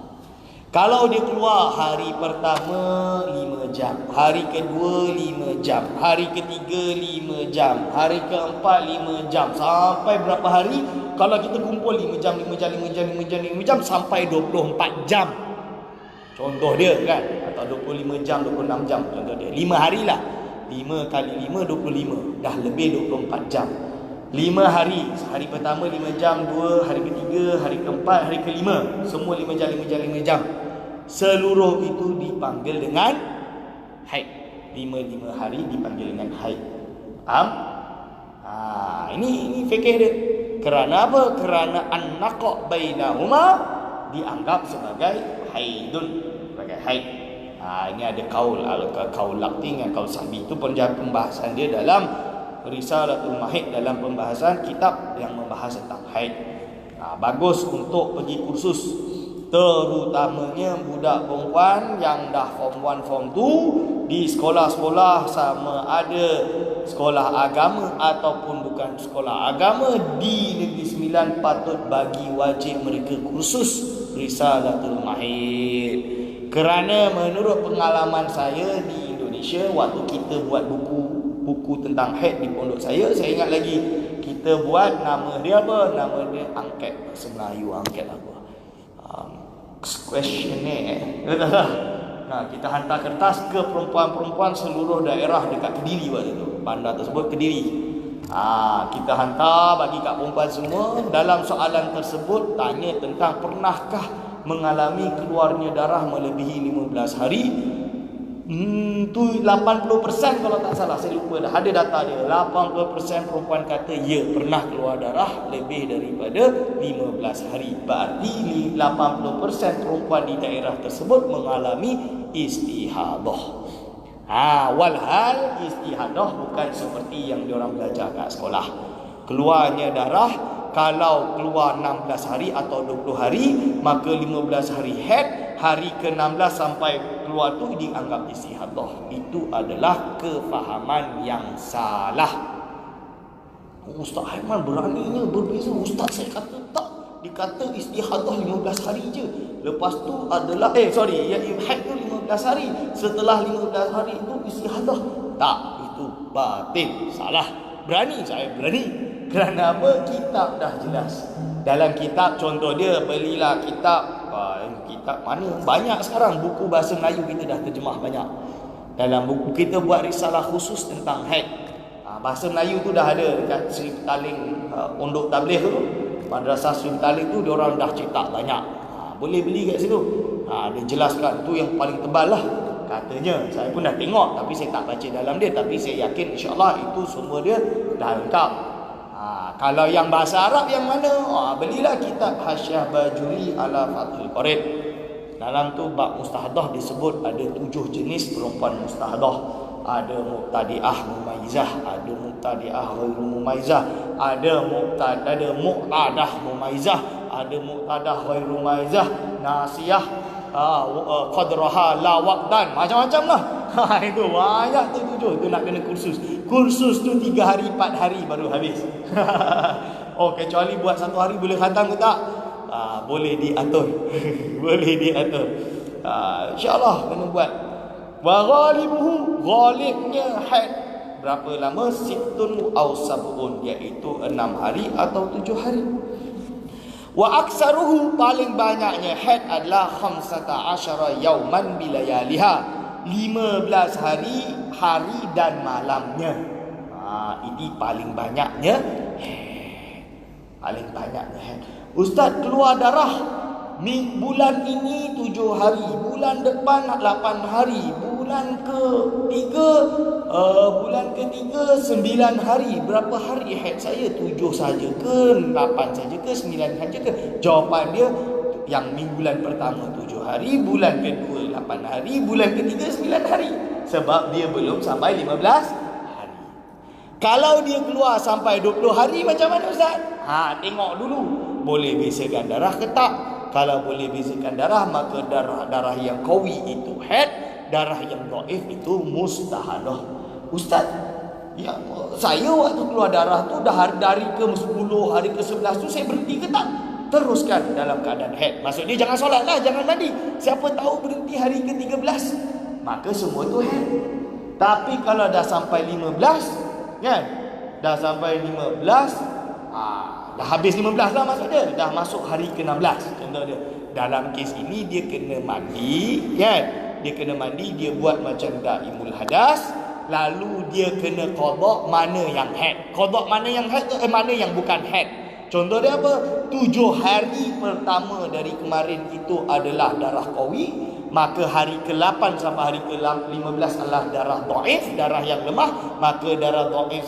Speaker 1: Kalau dia keluar hari pertama 5 jam, hari kedua 5 jam, hari ketiga 5 jam, hari keempat 5 jam, sampai berapa hari? Kalau kita kumpul 5 jam, 5 jam, 5 jam, 5 jam, 5 jam, sampai 24 jam. Contoh dia kan, atau 25 jam, 26 jam, contoh dia. 5 hari lah. 5 kali 5, 25. Dah lebih 24 jam. 5 hari. Hari pertama 5 jam, 2, hari ketiga, hari keempat, hari kelima. Semua 5 jam, 5 jam, 5 jam. Seluruh itu dipanggil dengan haid. 5 hari dipanggil dengan haid. Faham? Ini fikih dia. Kerana apa? Kerana an-naqa' bainahuma dianggap sebagai haidun, sebagai haid. Ini ada kaul, kaul laqti dengan kaul sahbi. Itu pembahasan dia dalam Risalatul Mahid, dalam pembahasan kitab yang membahas tentang haid. Bagus untuk pergi kursus, terutamanya budak perempuan yang dah form 1, form 2 di sekolah-sekolah, sama ada sekolah agama ataupun bukan sekolah agama di Negeri Sembilan, patut bagi wajib mereka kursus Risalatul Mahid. Kerana menurut pengalaman saya di Indonesia, waktu kita buat buku tentang haid di pondok saya ingat lagi, kita buat nama dia apa? Nama dia angket bahasa Melayu, angket apa? Questionnaire. Kita hantar kertas ke perempuan-perempuan seluruh daerah dekat Kediri waktu itu. Bandar tersebut Kediri. Kita hantar bagi kat perempuan semua. Dalam soalan tersebut tanya tentang pernahkah mengalami keluarnya darah melebihi 15 hari. Tu 80% kalau tak salah, saya lupa dah, ada data dia. 80% perempuan kata ya, pernah keluar darah lebih daripada 15 hari. Berarti 80% perempuan di daerah tersebut mengalami istihadah. Walhal istihadah bukan seperti yang diorang belajar kat sekolah. Keluarnya darah, kalau keluar 16 hari atau 20 hari, maka 15 hari haid, hari ke-16 sampai keluar tu dianggap istihadah. Itu adalah kefahaman yang salah. Ustaz Haiman beraninya berbeza. Ustaz saya kata tak, dikata istihadah 15 hari je. Lepas tu adalah haid tu 15 hari. Setelah 15 hari itu istihadah. Tak, itu batil, salah. Berani, saya berani. Kerana apa? Kitab dah jelas. Dalam kitab, contoh dia, belilah kitab mana? Banyak sekarang buku bahasa Melayu kita dah terjemah banyak. Dalam buku kita buat risalah khusus tentang haid. Bahasa Melayu tu dah ada dekat Sri Petaling, Pondok Tabligh tu. Madrasah Sri Petaling tu diorang dah cetak banyak. Boleh beli kat situ. Dia jelaskan tu yang paling tebal lah katanya. Saya pun dah tengok tapi saya tak baca dalam dia, tapi saya yakin insya-Allah itu semua dia dah lengkap. Kalau yang bahasa Arab yang mana? Belilah kitab Hasyiah Bajuri ala Fathul Qorib. Dalam tu bab mustahdah disebut ada 7 jenis perempuan mustahdah. Ada muqtadi'ah mumaizah, ada muqtadi'ah ghairu mumaizah, ada muqtadah mumaizah, ada muqtadah ghairu mumaizah, nasiyah, qadraha la waqtan, macam-macam lah. Itu banyak tu 7. Tu nak kena kursus. Kursus tu 3 hari 4 hari baru habis. Kecuali buat 1 hari boleh khatam ke tak? Boleh diatur. Boleh diatur. InsyaAllah kena buat. Wa ghalibuhu, ghalibnya haid berapa lama? Sittun aw sab'un, iaitu 6 hari atau 7 hari. Wa aksaruhu, paling banyaknya haid adalah 15 yauman bilayaliha, 15 hari dan malamnya. Ini paling banyaknya haid. Paling banyaknya haid. Ustaz, keluar darah bulan ini 7 hari, bulan depan 8 hari, bulan ketiga 9 hari. Berapa hari haid saya? 7 saja ke, 8 saja ke, 9 saja ke? Jawapan dia, yang bulan pertama 7 hari, bulan kedua 8 hari, bulan ketiga 9 hari. Sebab dia belum sampai 15 hari. Kalau dia keluar sampai 20 hari macam mana Ustaz? Tengok dulu, boleh bezakan darah ke tak? Kalau boleh bezakan darah, maka darah yang qawi itu haid, darah yang dhaif itu mustahadah. Ustaz, ya, saya waktu keluar darah tu dah dari ke 10, hari ke 11 tu saya berhenti ke tak? Teruskan dalam keadaan haid. Maksudnya jangan solat lah, jangan mandi. Siapa tahu berhenti hari ke 13, maka semua tu haid. Tapi kalau dah sampai 15, kan? Dah sampai 15, dah habis 15 lah maksudnya, dah masuk hari ke-16 contoh dia. Dalam kes ini dia kena mandi, kan? Dia kena mandi, dia buat macam daimul hadas, lalu dia kena qada mana yang haid. Qada mana yang haid tu, mana yang bukan haid. Contoh dia apa? 7 hari pertama dari kemarin itu adalah darah qawi, maka hari ke-8 sampai hari ke-15 adalah darah dhaif, darah yang lemah. Maka darah dhaif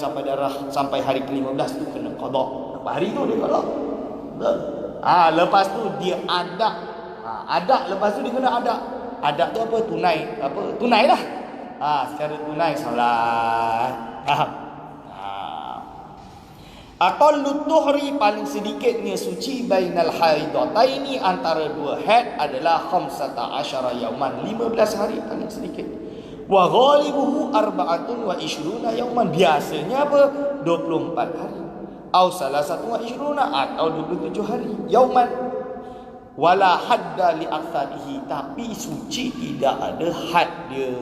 Speaker 1: sampai hari ke-15 tu kena qada. Hari tu dia qada. Lepas tu dia adak. Adak lepas tu dia kena adak. Adak tu apa? Tunai lah. Secara tunai solat. Aqallut tuhri, paling sedikitnya suci, bainal haidataini, antara 2 haid adalah 15 yauman, 15 hari paling sedikit. Wa ghalibuhu 24 yauman, biasanya apa? 24 hari. Au salasatu wa ishruna, atau 27 hari. Yauman. Wala hadda li aktsarihi, tapi suci tidak ada had dia.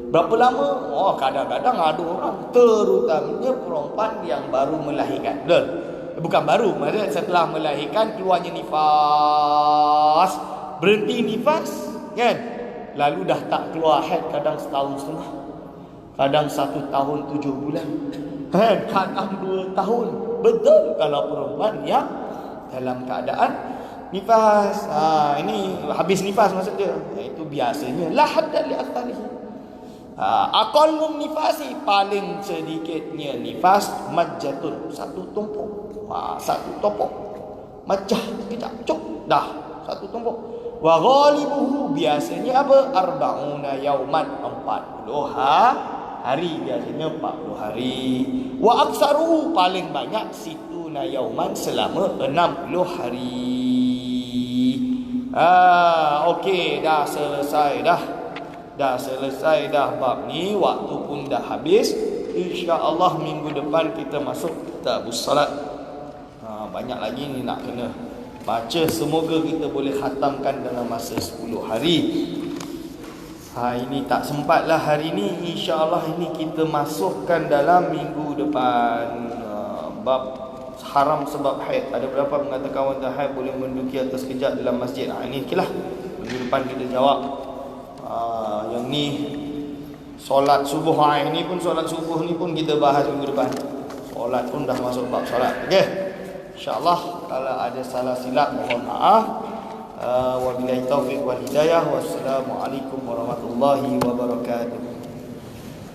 Speaker 1: Berapa lama? Kadang-kadang ada orang, terutamanya perempuan yang baru melahirkan. Bukan baru, maksudnya setelah melahirkan keluarnya nifas, berhenti nifas, kan? Lalu dah tak keluar haid, kadang setahun setengah, kadang 1 tahun 7 bulan, kadang 2 tahun. Betul kalau perempuan yang dalam keadaan nifas. Ini habis nifas maksud dia. Itu biasanya la hadda li aktsarihi. Aqallun nifasi, paling sedikitnya nifas majjatun, 1 tumpuk. 1 tumpuk. Majah sekejap, cuk, dah 1 tumpuk. Wa ghalibuhu, biasanya apa? 40 yauman, 40 hari, biasanya 40 hari. Wa aksaruhu, paling banyak situna yauman, selama 60 hari. Okey, dah selesai dah. Dah selesai dah bab ni, waktu pun dah habis. InsyaAllah minggu depan kita masuk kitabus salat. Banyak lagi ni nak kena baca. Semoga kita boleh khatamkan dalam masa 10 hari. Ini tak sempatlah hari ni. InsyaAllah ini kita masukkan dalam minggu depan. Bab haram sebab haid. Ada berapa mengatakan wanita haid boleh menduki atau sekejap dalam masjid. Ini okeylah, minggu depan kita jawab. Yang ni solat subuh, ini pun solat subuh ni pun kita bahas minggu depan. Solat pun dah masuk bab solat. Okey, InsyaAllah kalau ada salah silap mohon maaf. Wabillahi taufiq wal hidayah. Wassalamualaikum warahmatullahi wabarakatuh.